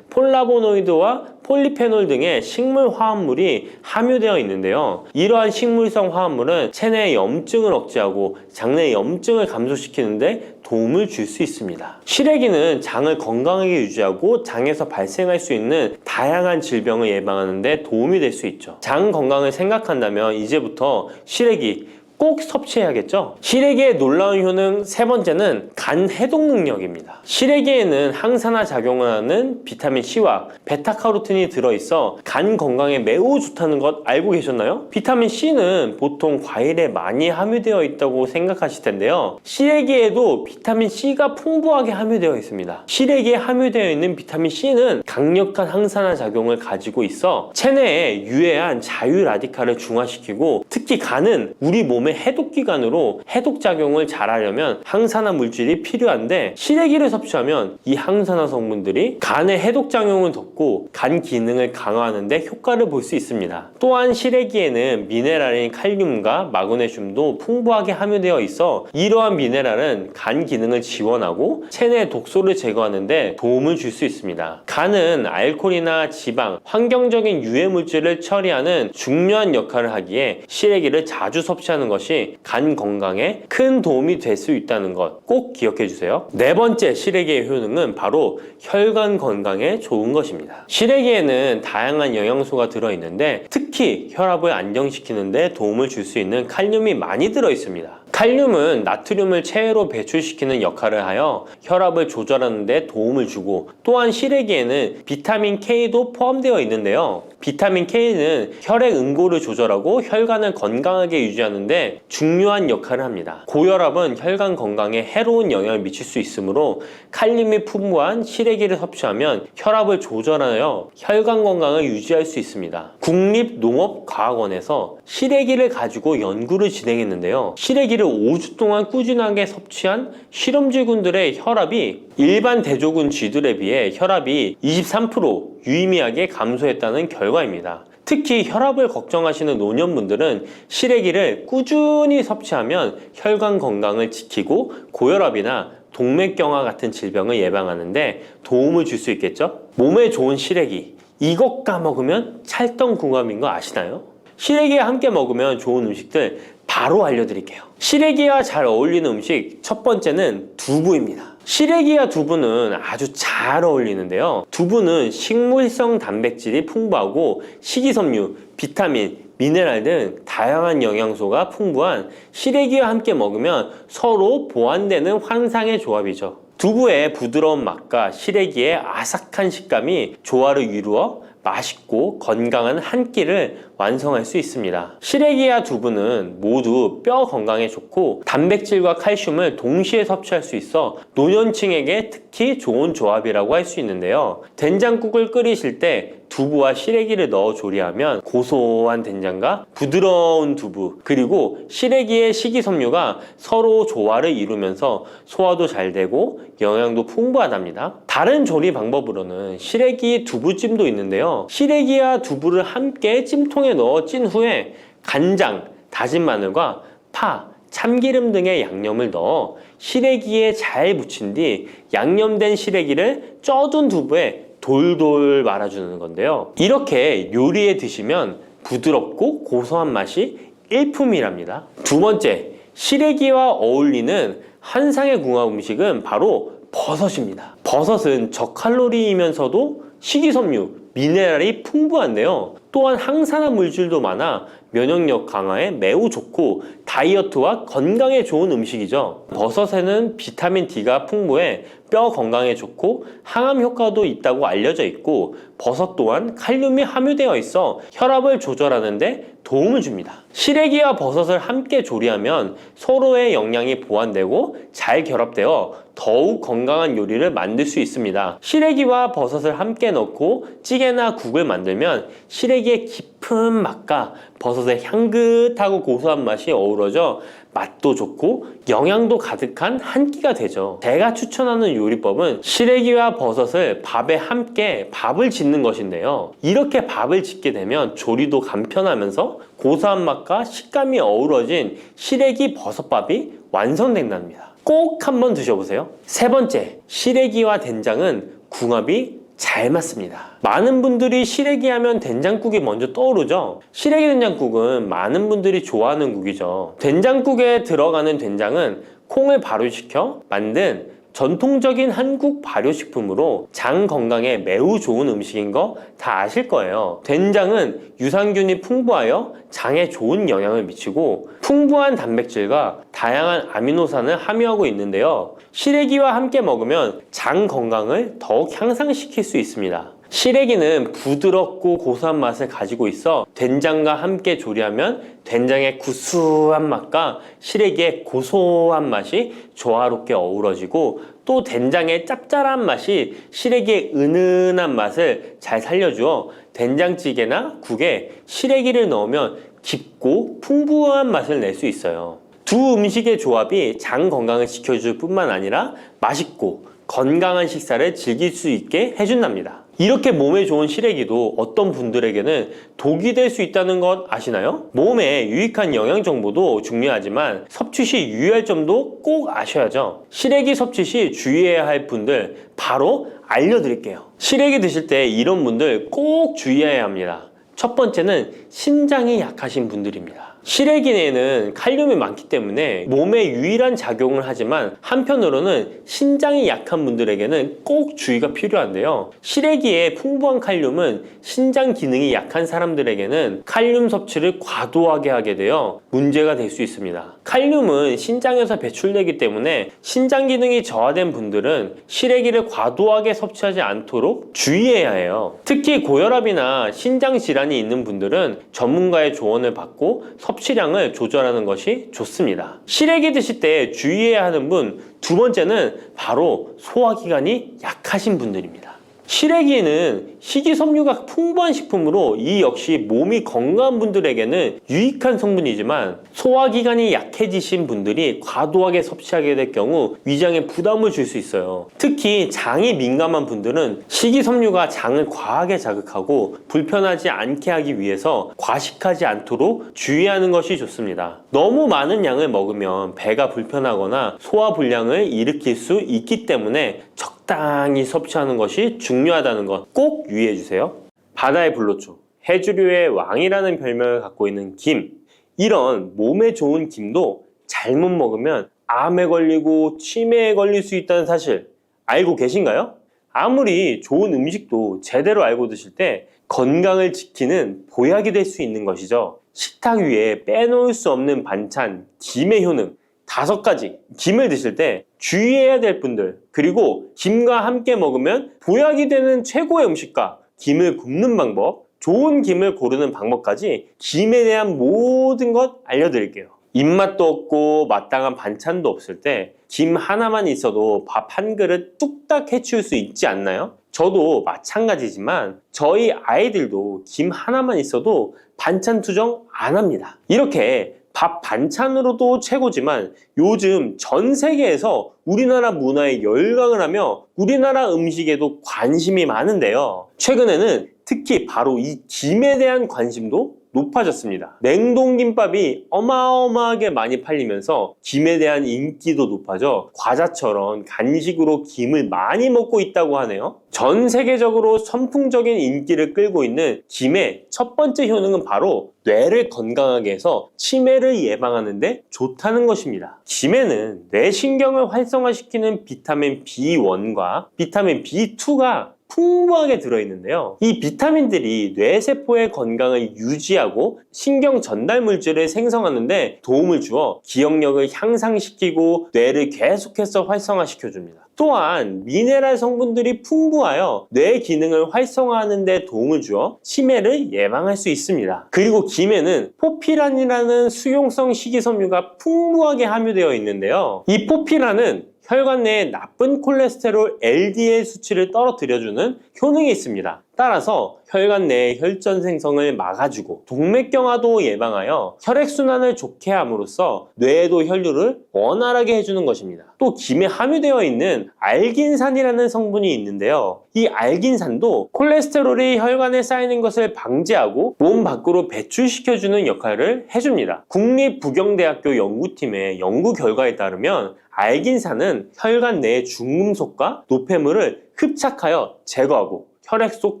폴라보노이드와 폴리페놀 등의 식물 화합물이 함유되어 있는데요. 이러한 식물성 화합물은 체내의 염증을 억제하고 장내 염증을 감소시키는데 도움을 줄 수 있습니다. 시래기는 장을 건강하게 유지하고 장에서 발생할 수 있는 다양한 질병을 예방하는 데 도움이 될 수 있죠. 장 건강을 생각한다면 이제부터 시래기 꼭 섭취해야겠죠? 시래기의 놀라운 효능 세 번째는 간 해독 능력입니다. 시래기에는 항산화 작용을 하는 비타민 C와 베타카로틴이 들어있어 간 건강에 매우 좋다는 것 알고 계셨나요? 비타민 C는 보통 과일에 많이 함유되어 있다고 생각하실 텐데요. 시래기에도 비타민 C가 풍부하게 함유되어 있습니다. 시래기에 함유되어 있는 비타민 C는 강력한 항산화 작용을 가지고 있어 체내에 유해한 자유 라디칼을 중화시키고 특히 간은 우리 몸의 해독기관으로 해독작용을 잘하려면 항산화 물질이 필요한데 시래기를 섭취하면 이 항산화 성분들이 간의 해독작용을 돕고 간 기능을 강화하는 데 효과를 볼 수 있습니다. 또한 시래기에는 미네랄인 칼륨과 마그네슘도 풍부하게 함유되어 있어 이러한 미네랄은 간 기능을 지원하고 체내 독소를 제거하는 데 도움을 줄 수 있습니다. 간은 알코올이나 지방, 환경적인 유해 물질을 처리하는 중요한 역할을 하기에 시래기를 자주 섭취하는 것이 간 건강에 큰 도움이 될 수 있다는 것 꼭 기억해 주세요. 네 번째 시래기의 효능은 바로 혈관 건강에 좋은 것입니다. 시래기에는 다양한 영양소가 들어있는데 특히 혈압을 안정시키는 데 도움을 줄 수 있는 칼륨이 많이 들어있습니다. 칼륨은 나트륨을 체외로 배출시키는 역할을 하여 혈압을 조절하는 데 도움을 주고, 또한 시래기에는 비타민 K도 포함되어 있는데요. 비타민 K는 혈액 응고를 조절하고 혈관을 건강하게 유지하는 데 중요한 역할을 합니다. 고혈압은 혈관 건강에 해로운 영향을 미칠 수 있으므로 칼륨이 풍부한 시래기를 섭취하면 혈압을 조절하여 혈관 건강을 유지할 수 있습니다. 국립농업과학원에서 시래기를 가지고 연구를 진행했는데요. 시래기를 5주 동안 꾸준하게 섭취한 실험쥐군들의 혈압이 일반 대조군 쥐들에 비해 혈압이 23% 유의미하게 감소했다는 결과입니다. 특히 혈압을 걱정하시는 노년분들은 시래기를 꾸준히 섭취하면 혈관 건강을 지키고 고혈압이나 동맥경화 같은 질병을 예방하는데 도움을 줄 수 있겠죠? 몸에 좋은 시래기, 이것 까먹으면 찰떡궁합인 거 아시나요? 시래기와 함께 먹으면 좋은 음식들 바로 알려드릴게요. 시래기와 잘 어울리는 음식 첫 번째는 두부입니다. 시래기와 두부는 아주 잘 어울리는데요. 두부는 식물성 단백질이 풍부하고 식이섬유, 비타민, 미네랄 등 다양한 영양소가 풍부한 시래기와 함께 먹으면 서로 보완되는 환상의 조합이죠. 두부의 부드러운 맛과 시래기의 아삭한 식감이 조화를 이루어 맛있고 건강한 한 끼를 완성할 수 있습니다. 시래기와 두부는 모두 뼈 건강에 좋고 단백질과 칼슘을 동시에 섭취할 수 있어 노년층에게 특히 좋은 조합이라고 할 수 있는데요. 된장국을 끓이실 때 두부와 시래기를 넣어 조리하면 고소한 된장과 부드러운 두부, 그리고 시래기의 식이섬유가 서로 조화를 이루면서 소화도 잘 되고 영양도 풍부하답니다. 다른 조리 방법으로는 시래기 두부찜도 있는데요. 시래기와 두부를 함께 찜통에 넣어 찐 후에 간장, 다진 마늘과 파, 참기름 등의 양념을 넣어 시래기에 잘 묻힌 뒤 양념된 시래기를 쪄둔 두부에 돌돌 말아주는 건데요. 이렇게 요리에 드시면 부드럽고 고소한 맛이 일품이랍니다. 두 번째, 시래기와 어울리는 한상의 궁합 음식은 바로 버섯입니다. 버섯은 저칼로리이면서도 식이섬유, 미네랄이 풍부한데요. 또한 항산화 물질도 많아 면역력 강화에 매우 좋고 다이어트와 건강에 좋은 음식이죠. 버섯에는 비타민 D가 풍부해 뼈 건강에 좋고 항암 효과도 있다고 알려져 있고, 버섯 또한 칼륨이 함유되어 있어 혈압을 조절하는 데 도움을 줍니다. 시래기와 버섯을 함께 조리하면 서로의 영양이 보완되고 잘 결합되어 더욱 건강한 요리를 만들 수 있습니다. 시래기와 버섯을 함께 넣고 찌개나 국을 만들면 시래기의 깊은 맛과 버섯의 향긋하고 고소한 맛이 어우러져 맛도 좋고 영양도 가득한 한 끼가 되죠. 제가 추천하는 요리법은 시래기와 버섯을 밥에 함께 밥을 짓는 것인데요. 이렇게 밥을 짓게 되면 조리도 간편하면서 고소한 맛과 식감이 어우러진 시래기 버섯밥이 완성된답니다. 꼭 한번 드셔보세요. 세 번째, 시래기와 된장은 궁합이 잘 맞습니다. 많은 분들이 시래기 하면 된장국이 먼저 떠오르죠. 시래기 된장국은 많은 분들이 좋아하는 국이죠. 된장국에 들어가는 된장은 콩을 발효시켜 만든 전통적인 한국 발효식품으로 장 건강에 매우 좋은 음식인 거 다 아실 거예요. 된장은 유산균이 풍부하여 장에 좋은 영향을 미치고 풍부한 단백질과 다양한 아미노산을 함유하고 있는데요. 시래기와 함께 먹으면 장 건강을 더욱 향상시킬 수 있습니다. 시래기는 부드럽고 고소한 맛을 가지고 있어 된장과 함께 조리하면 된장의 구수한 맛과 시래기의 고소한 맛이 조화롭게 어우러지고, 또 된장의 짭짤한 맛이 시래기의 은은한 맛을 잘 살려주어 된장찌개나 국에 시래기를 넣으면 깊고 풍부한 맛을 낼 수 있어요. 두 음식의 조합이 장 건강을 지켜줄 뿐만 아니라 맛있고 건강한 식사를 즐길 수 있게 해준답니다. 이렇게 몸에 좋은 시래기도 어떤 분들에게는 독이 될 수 있다는 것 아시나요? 몸에 유익한 영양 정보도 중요하지만 섭취 시 유의할 점도 꼭 아셔야죠. 시래기 섭취 시 주의해야 할 분들 바로 알려드릴게요. 시래기 드실 때 이런 분들 꼭 주의해야 합니다. 첫 번째는 심장이 약하신 분들입니다. 시래기에는 칼륨이 많기 때문에 몸에 유일한 작용을 하지만 한편으로는 신장이 약한 분들에게는 꼭 주의가 필요한데요. 시래기에 풍부한 칼륨은 신장 기능이 약한 사람들에게는 칼륨 섭취를 과도하게 하게 되어 문제가 될 수 있습니다. 칼륨은 신장에서 배출되기 때문에 신장 기능이 저하된 분들은 시래기를 과도하게 섭취하지 않도록 주의해야 해요. 특히 고혈압이나 신장 질환이 있는 분들은 전문가의 조언을 받고 섭취량을 조절하는 것이 좋습니다. 시래기 드실 때 주의해야 하는 분 두 번째는 바로 소화기관이 약하신 분들입니다. 시래기는 식이섬유가 풍부한 식품으로 이 역시 몸이 건강한 분들에게는 유익한 성분이지만 소화기관이 약해지신 분들이 과도하게 섭취하게 될 경우 위장에 부담을 줄 수 있어요. 특히 장이 민감한 분들은 식이섬유가 장을 과하게 자극하고 불편하지 않게 하기 위해서 과식하지 않도록 주의하는 것이 좋습니다. 너무 많은 양을 먹으면 배가 불편하거나 소화불량을 일으킬 수 있기 때문에 적당히 섭취하는 것이 중요하다는 것 꼭 유의해 주세요. 바다의 불로초, 해조류의 왕이라는 별명을 갖고 있는 김. 이런 몸에 좋은 김도 잘못 먹으면 암에 걸리고 치매에 걸릴 수 있다는 사실 알고 계신가요? 아무리 좋은 음식도 제대로 알고 드실 때 건강을 지키는 보약이 될 수 있는 것이죠. 식탁 위에 빼놓을 수 없는 반찬, 김의 효능 5가지. 김을 드실 때 주의해야 될 분들, 그리고 김과 함께 먹으면 보약이 되는 최고의 음식과 김을 굽는 방법, 좋은 김을 고르는 방법까지 김에 대한 모든 것 알려드릴게요. 입맛도 없고 마땅한 반찬도 없을 때 김 하나만 있어도 밥 한 그릇 뚝딱 해치울 수 있지 않나요? 저도 마찬가지지만 저희 아이들도 김 하나만 있어도 반찬 투정 안 합니다. 이렇게 밥 반찬으로도 최고지만 요즘 전 세계에서 우리나라 문화에 열광을 하며 우리나라 음식에도 관심이 많은데요. 최근에는 특히 바로 이 김에 대한 관심도 높아졌습니다. 냉동김밥이 어마어마하게 많이 팔리면서 김에 대한 인기도 높아져 과자처럼 간식으로 김을 많이 먹고 있다고 하네요. 전 세계적으로 선풍적인 인기를 끌고 있는 김의 첫 번째 효능은 바로 뇌를 건강하게 해서 치매를 예방하는 데 좋다는 것입니다. 김에는 뇌신경을 활성화시키는 비타민 B1과 비타민 B2가 풍부하게 들어있는데요. 이 비타민들이 뇌세포의 건강을 유지하고 신경 전달 물질을 생성하는 데 도움을 주어 기억력을 향상시키고 뇌를 계속해서 활성화시켜줍니다. 또한 미네랄 성분들이 풍부하여 뇌 기능을 활성화하는 데 도움을 주어 치매를 예방할 수 있습니다. 그리고 김에는 포피란이라는 수용성 식이섬유가 풍부하게 함유되어 있는데요. 이 포피란은 혈관 내에 나쁜 콜레스테롤 LDL 수치를 떨어뜨려주는 효능이 있습니다. 따라서 혈관 내의 혈전 생성을 막아주고 동맥경화도 예방하여 혈액순환을 좋게 함으로써 뇌에도 혈류를 원활하게 해주는 것입니다. 또 김에 함유되어 있는 알긴산이라는 성분이 있는데요. 이 알긴산도 콜레스테롤이 혈관에 쌓이는 것을 방지하고 몸 밖으로 배출시켜주는 역할을 해줍니다. 국립부경대학교 연구팀의 연구 결과에 따르면 알긴산은 혈관 내의 중금속과 노폐물을 흡착하여 제거하고 혈액 속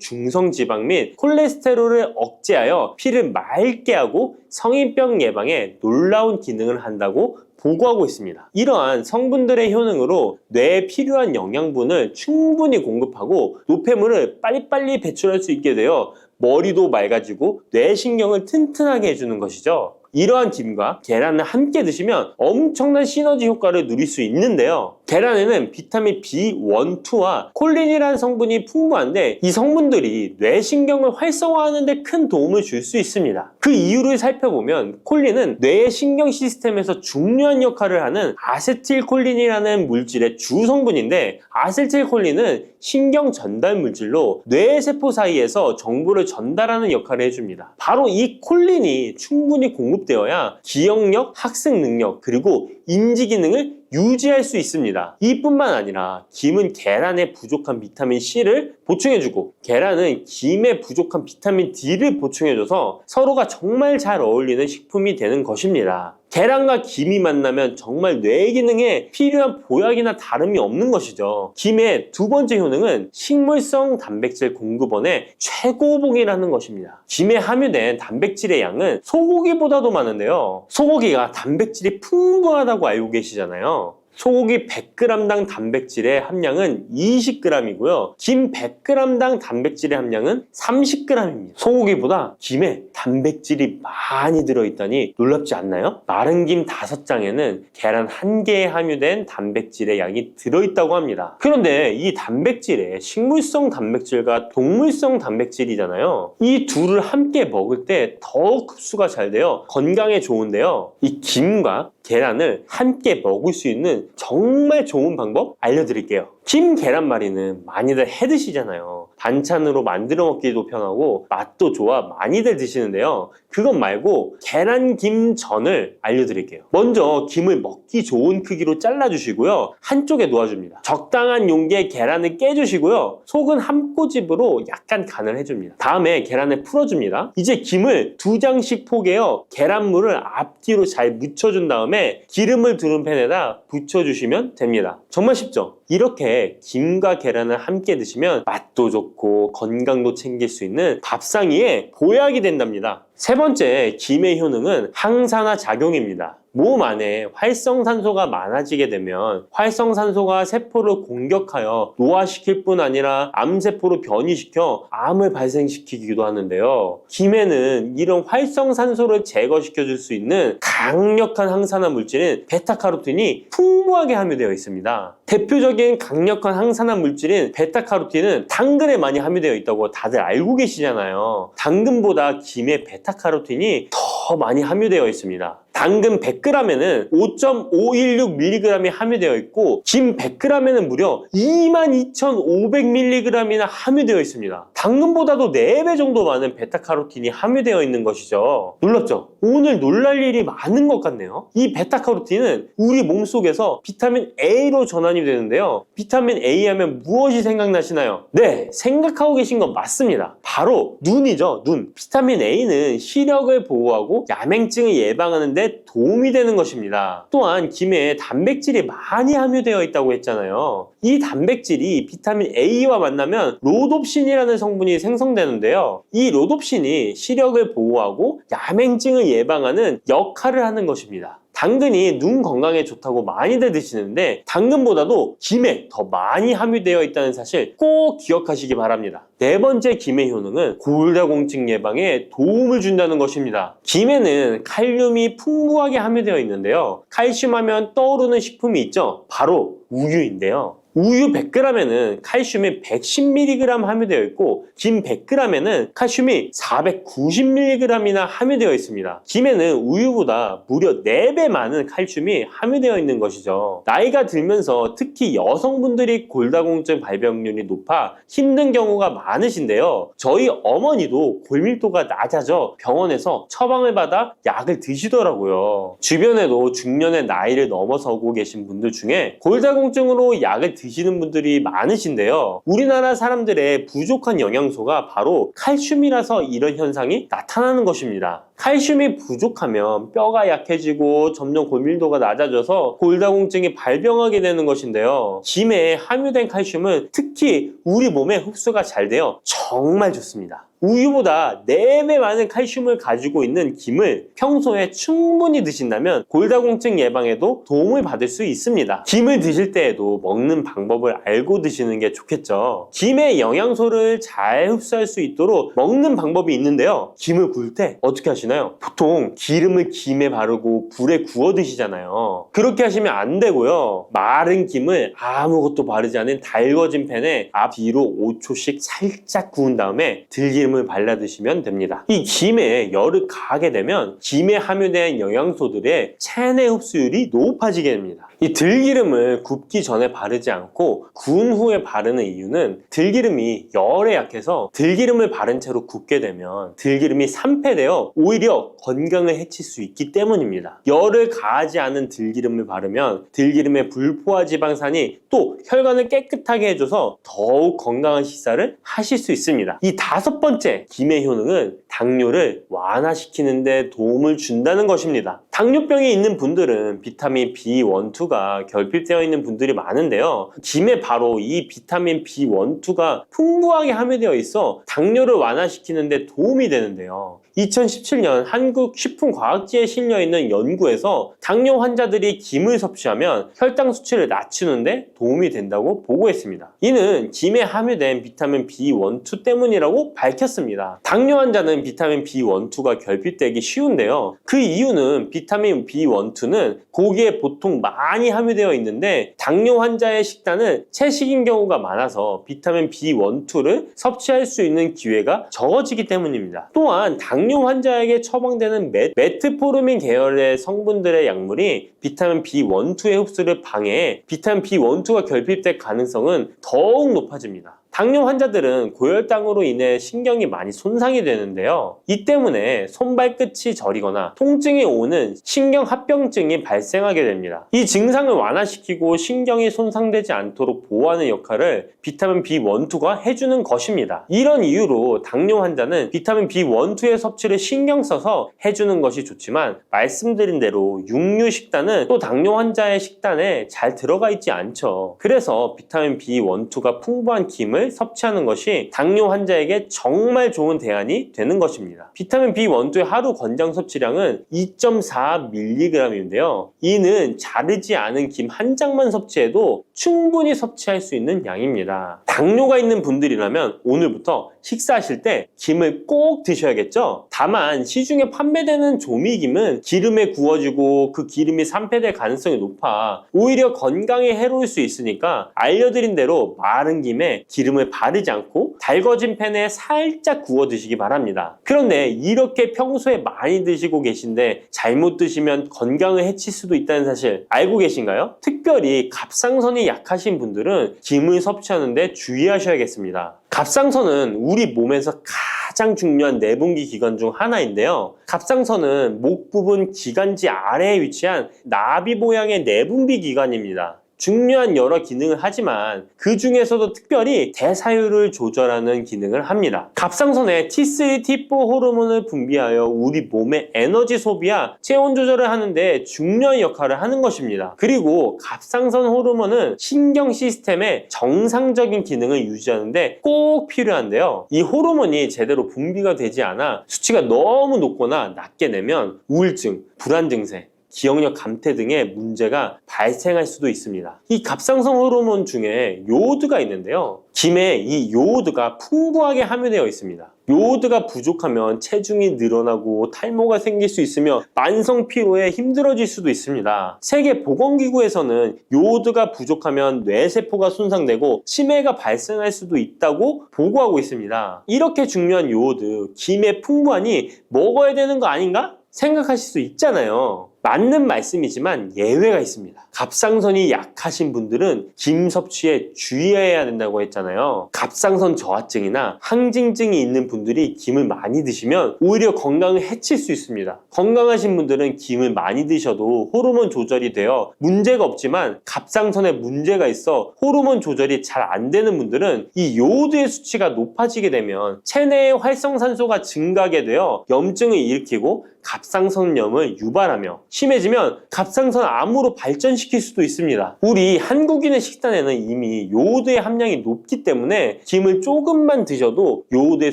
중성지방 및 콜레스테롤을 억제하여 피를 맑게 하고 성인병 예방에 놀라운 기능을 한다고 보고하고 있습니다. 이러한 성분들의 효능으로 뇌에 필요한 영양분을 충분히 공급하고 노폐물을 빨리빨리 배출할 수 있게 되어 머리도 맑아지고 뇌신경을 튼튼하게 해주는 것이죠. 이러한 김과 계란을 함께 드시면 엄청난 시너지 효과를 누릴 수 있는데요. 계란에는 비타민 B1, 2와 콜린이라는 성분이 풍부한데 이 성분들이 뇌신경을 활성화하는 데 큰 도움을 줄 수 있습니다. 그 이유를 살펴보면 콜린은 뇌의 신경 시스템에서 중요한 역할을 하는 아세틸콜린이라는 물질의 주 성분인데 아세틸콜린은 신경 전달 물질로 뇌세포 사이에서 정보를 전달하는 역할을 해줍니다. 바로 이 콜린이 충분히 공급되어야 기억력, 학습 능력, 그리고 인지 기능을 유지할 수 있습니다. 이뿐만 아니라 김은 계란에 부족한 비타민 C를 보충해주고 계란은 김에 부족한 비타민 D를 보충해줘서 서로가 정말 잘 어울리는 식품이 되는 것입니다. 계란과 김이 만나면 정말 뇌 기능에 필요한 보약이나 다름이 없는 것이죠. 김의 두 번째 효능은 식물성 단백질 공급원의 최고봉이라는 것입니다. 김에 함유된 단백질의 양은 소고기보다도 많은데요. 소고기가 단백질이 풍부하다고 알고 계시잖아요. 소고기 100g당 단백질의 함량은 20g이고요. 김 100g당 단백질의 함량은 30g입니다. 소고기보다 김에 단백질이 많이 들어있다니 놀랍지 않나요? 마른 김 5장에는 계란 1개에 함유된 단백질의 양이 들어있다고 합니다. 그런데 이 단백질에 식물성 단백질과 동물성 단백질이잖아요. 이 둘을 함께 먹을 때 더욱 흡수가 잘 되어 건강에 좋은데요. 이 김과 계란을 함께 먹을 수 있는 정말 좋은 방법 알려드릴게요. 김 계란말이는 많이들 해 드시잖아요. 반찬으로 만들어 먹기도 편하고 맛도 좋아 많이들 드시는데요. 그것 말고 계란김전을 알려드릴게요. 먼저 김을 먹기 좋은 크기로 잘라주시고요. 한쪽에 놓아줍니다. 적당한 용기에 계란을 깨주시고요. 속은 한 꼬집으로 약간 간을 해줍니다. 다음에 계란을 풀어줍니다. 이제 김을 2장씩 포개어 계란물을 앞뒤로 잘 묻혀준 다음에 기름을 두른 팬에다 부쳐주시면 됩니다. 정말 쉽죠? 이렇게 김과 계란을 함께 드시면 맛도 좋고 건강도 챙길 수 있는 밥상위에 보약이 된답니다. 세 번째, 김의 효능은 항산화 작용입니다. 몸 안에 활성산소가 많아지게 되면 활성산소가 세포를 공격하여 노화시킬 뿐 아니라 암세포로 변이시켜 암을 발생시키기도 하는데요. 김에는 이런 활성산소를 제거시켜 줄 수 있는 강력한 항산화 물질인 베타카로틴이 풍부하게 함유되어 있습니다. 대표적인 강력한 항산화 물질인 베타카로틴은 당근에 많이 함유되어 있다고 다들 알고 계시잖아요. 당근보다 김에 베타카로틴이 더 많이 함유되어 있습니다. 당근 100g에는 5.516mg이 함유되어 있고 김 100g에는 무려 22,500mg이나 함유되어 있습니다. 당근보다도 4배 정도 많은 베타카로틴이 함유되어 있는 것이죠. 놀랍죠? 오늘 놀랄 일이 많은 것 같네요. 이 베타카로틴은 우리 몸속에서 비타민 A로 전환이 되는데요. 비타민 A 하면 무엇이 생각나시나요? 네, 생각하고 계신 건 맞습니다. 바로 눈이죠, 눈. 비타민 A는 시력을 보호하고 야맹증을 예방하는 데 도움이 되는 것입니다. 또한 김에 단백질이 많이 함유되어 있다고 했잖아요. 이 단백질이 비타민 A와 만나면 로놉신이라는 성분이 생성되는데요. 이 로놉신이 시력을 보호하고 야맹증을 예방하는 역할을 하는 것입니다. 당근이 눈 건강에 좋다고 많이들 드시는데 당근보다도 김에 더 많이 함유되어 있다는 사실 꼭 기억하시기 바랍니다. 네 번째 김의 효능은 골다공증 예방에 도움을 준다는 것입니다. 김에는 칼륨이 풍부하게 함유되어 있는데요. 칼슘 하면 떠오르는 식품이 있죠. 바로 우유인데요. 우유 100g에는 칼슘이 110mg 함유되어 있고 김 100g에는 칼슘이 490mg이나 함유되어 있습니다. 김에는 우유보다 무려 4배 많은 칼슘이 함유되어 있는 것이죠. 나이가 들면서 특히 여성분들이 골다공증 발병률이 높아 힘든 경우가 많으신데요. 저희 어머니도 골밀도가 낮아져 병원에서 처방을 받아 약을 드시더라고요. 주변에도 중년의 나이를 넘어서고 계신 분들 중에 골다공증으로 약을 드시는 분들이 많으신데요. 우리나라 사람들의 부족한 영양소가 바로 칼슘이라서 이런 현상이 나타나는 것입니다. 칼슘이 부족하면 뼈가 약해지고 점점 골밀도가 낮아져서 골다공증이 발병하게 되는 것인데요. 김에 함유된 칼슘은 특히 우리 몸에 흡수가 잘 되어 정말 좋습니다. 우유보다 4배 많은 칼슘을 가지고 있는 김을 평소에 충분히 드신다면 골다공증 예방에도 도움을 받을 수 있습니다. 김을 드실 때에도 먹는 방법을 알고 드시는 게 좋겠죠. 김의 영양소를 잘 흡수할 수 있도록 먹는 방법이 있는데요. 김을 구울 때 어떻게 하시나요? 보통 기름을 김에 바르고 불에 구워 드시잖아요. 그렇게 하시면 안 되고요. 마른 김을 아무것도 바르지 않은 달궈진 팬에 앞뒤로 5초씩 살짝 구운 다음에 들기름을 발라 드시면 됩니다. 이 김에 열을 가하게 되면 김에 함유된 영양소들의 체내 흡수율이 높아지게 됩니다. 이 들기름을 굽기 전에 바르지 않고 구운 후에 바르는 이유는 들기름이 열에 약해서 들기름을 바른 채로 굽게 되면 들기름이 산패되어 오히려 건강을 해칠 수 있기 때문입니다. 열을 가하지 않은 들기름을 바르면 들기름의 불포화 지방산이 또 혈관을 깨끗하게 해줘서 더욱 건강한 식사를 하실 수 있습니다. 이 5번째 김의 효능은 당뇨를 완화시키는 데 도움을 준다는 것입니다. 당뇨병이 있는 분들은 비타민 B1, 2가 결핍되어 있는 분들이 많은데요. 김에 바로 이 비타민 B1, 2가 풍부하게 함유되어 있어 당뇨를 완화시키는 데 도움이 되는데요. 2017년 한국식품과학지에 실려있는 연구에서 당뇨 환자들이 김을 섭취하면 혈당 수치를 낮추는 데 도움이 된다고 보고했습니다. 이는 김에 함유된 비타민 B1, 2 때문이라고 밝혔습니다. 당뇨 환자는 비타민 B1, 2가 결핍되기 쉬운데요. 그 이유는 비타민 B1, 2는 고기에 보통 많이 함유되어 있는데 당뇨 환자의 식단은 채식인 경우가 많아서 비타민 B1, 2를 섭취할 수 있는 기회가 적어지기 때문입니다. 또한 당뇨 환자에게 처방되는 메트포르민 계열의 성분들의 약물이 비타민 B1, 2의 흡수를 방해해 비타민 B1, 2가 결핍될 가능성은 더욱 높아집니다. 당뇨 환자들은 고혈당으로 인해 신경이 많이 손상이 되는데요. 이 때문에 손발끝이 저리거나 통증이 오는 신경합병증이 발생하게 됩니다. 이 증상을 완화시키고 신경이 손상되지 않도록 보호하는 역할을 비타민 B1, 2가 해주는 것입니다. 이런 이유로 당뇨 환자는 비타민 B1, 2의 섭취를 신경 써서 해주는 것이 좋지만 말씀드린 대로 육류 식단은 또 당뇨 환자의 식단에 잘 들어가 있지 않죠. 그래서 비타민 B1, 2가 풍부한 김을 섭취하는 것이 당뇨 환자에게 정말 좋은 대안이 되는 것입니다. 비타민 B1, 2의 하루 권장 섭취량은 2.4mg인데요. 이는 자르지 않은 김 한 장만 섭취해도 충분히 섭취할 수 있는 양입니다. 당뇨가 있는 분들이라면 오늘부터 식사하실 때 김을 꼭 드셔야겠죠? 다만 시중에 판매되는 조미김은 기름에 구워지고 그 기름이 산패될 가능성이 높아 오히려 건강에 해로울 수 있으니까 알려드린 대로 마른 김에 기름을 바르지 않고 달궈진 팬에 살짝 구워 드시기 바랍니다. 그런데 이렇게 평소에 많이 드시고 계신데 잘못 드시면 건강을 해칠 수도 있다는 사실 알고 계신가요? 특별히 갑상선이 약하신 분들은 김을 섭취하는데 주의하셔야겠습니다. 갑상선은 우리 몸에서 가장 중요한 내분기 기관 중 하나인데요. 갑상선은 목 부분 기관지 아래에 위치한 나비 모양의 내분비 기관입니다. 중요한 여러 기능을 하지만 그 중에서도 특별히 대사율을 조절하는 기능을 합니다. 갑상선에 T3, T4 호르몬을 분비하여 우리 몸의 에너지 소비와 체온 조절을 하는데 중요한 역할을 하는 것입니다. 그리고 갑상선 호르몬은 신경 시스템의 정상적인 기능을 유지하는데 꼭 필요한데요. 이 호르몬이 제대로 분비가 되지 않아 수치가 너무 높거나 낮게 되면 우울증, 불안 증세, 기억력 감퇴 등의 문제가 발생할 수도 있습니다. 이 갑상선 호르몬 중에 요오드가 있는데요. 김에 이 요오드가 풍부하게 함유되어 있습니다. 요오드가 부족하면 체중이 늘어나고 탈모가 생길 수 있으며 만성 피로에 힘들어질 수도 있습니다. 세계보건기구에서는 요오드가 부족하면 뇌세포가 손상되고 치매가 발생할 수도 있다고 보고하고 있습니다. 이렇게 중요한 요오드, 김에 풍부하니 먹어야 되는 거 아닌가? 생각하실 수 있잖아요. 맞는 말씀이지만 예외가 있습니다. 갑상선이 약하신 분들은 김 섭취에 주의해야 된다고 했잖아요. 갑상선 저하증이나 항진증이 있는 분들이 김을 많이 드시면 오히려 건강을 해칠 수 있습니다. 건강하신 분들은 김을 많이 드셔도 호르몬 조절이 되어 문제가 없지만 갑상선에 문제가 있어 호르몬 조절이 잘 안 되는 분들은 이 요오드의 수치가 높아지게 되면 체내의 활성산소가 증가하게 되어 염증을 일으키고 갑상선염을 유발하며 심해지면 갑상선 암으로 발전시킬 수도 있습니다. 우리 한국인의 식단에는 이미 요오드의 함량이 높기 때문에 김을 조금만 드셔도 요오드의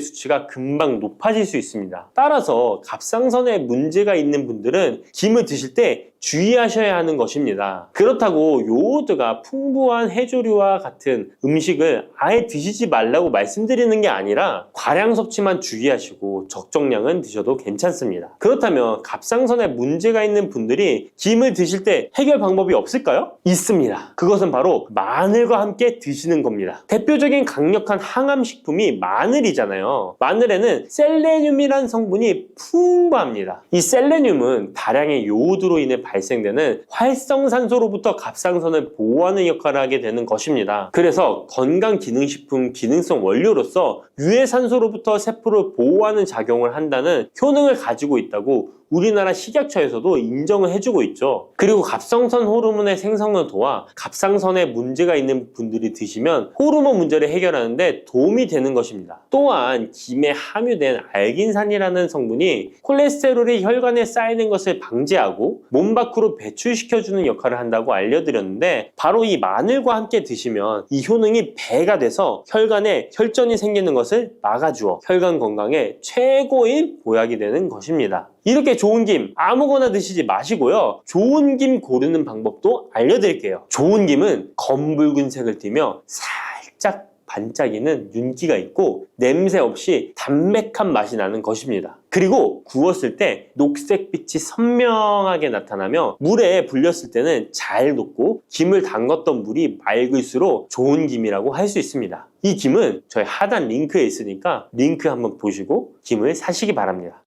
수치가 금방 높아질 수 있습니다. 따라서 갑상선에 문제가 있는 분들은 김을 드실 때 주의하셔야 하는 것입니다. 그렇다고 요오드가 풍부한 해조류와 같은 음식을 아예 드시지 말라고 말씀드리는 게 아니라 과량 섭취만 주의하시고 적정량은 드셔도 괜찮습니다. 그렇다면 갑상선에 문제가 있는 분들이 김을 드실 때 해결 방법이 없을까요? 있습니다. 그것은 바로 마늘과 함께 드시는 겁니다. 대표적인 강력한 항암식품이 마늘이잖아요. 마늘에는 셀레늄이라는 성분이 풍부합니다. 이 셀레늄은 다량의 요오드로 인해 발생되는 활성산소로부터 갑상선을 보호하는 역할을 하게 되는 것입니다. 그래서 건강기능식품 기능성 원료로서 유해산소로부터 세포를 보호하는 작용을 한다는 효능을 가지고 있다고 우리나라 식약처에서도 인정을 해주고 있죠. 그리고 갑상선 호르몬의 생성을 도와 갑상선에 문제가 있는 분들이 드시면 호르몬 문제를 해결하는데 도움이 되는 것입니다. 또한 김에 함유된 알긴산이라는 성분이 콜레스테롤이 혈관에 쌓이는 것을 방지하고 몸 밖으로 배출시켜주는 역할을 한다고 알려드렸는데, 바로 이 마늘과 함께 드시면 이 효능이 배가 돼서 혈관에 혈전이 생기는 것을 막아주어 혈관 건강에 최고의 보약이 되는 것입니다. 이렇게 좋은 김 아무거나 드시지 마시고요, 좋은 김 고르는 방법도 알려드릴게요. 좋은 김은 검붉은색을 띠며 살짝 반짝이는 윤기가 있고 냄새 없이 담백한 맛이 나는 것입니다. 그리고 구웠을 때 녹색빛이 선명하게 나타나며 물에 불렸을 때는 잘 녹고 김을 담갔던 물이 맑을수록 좋은 김이라고 할 수 있습니다. 이 김은 저희 하단 링크에 있으니까 링크 한번 보시고 김을 사시기 바랍니다.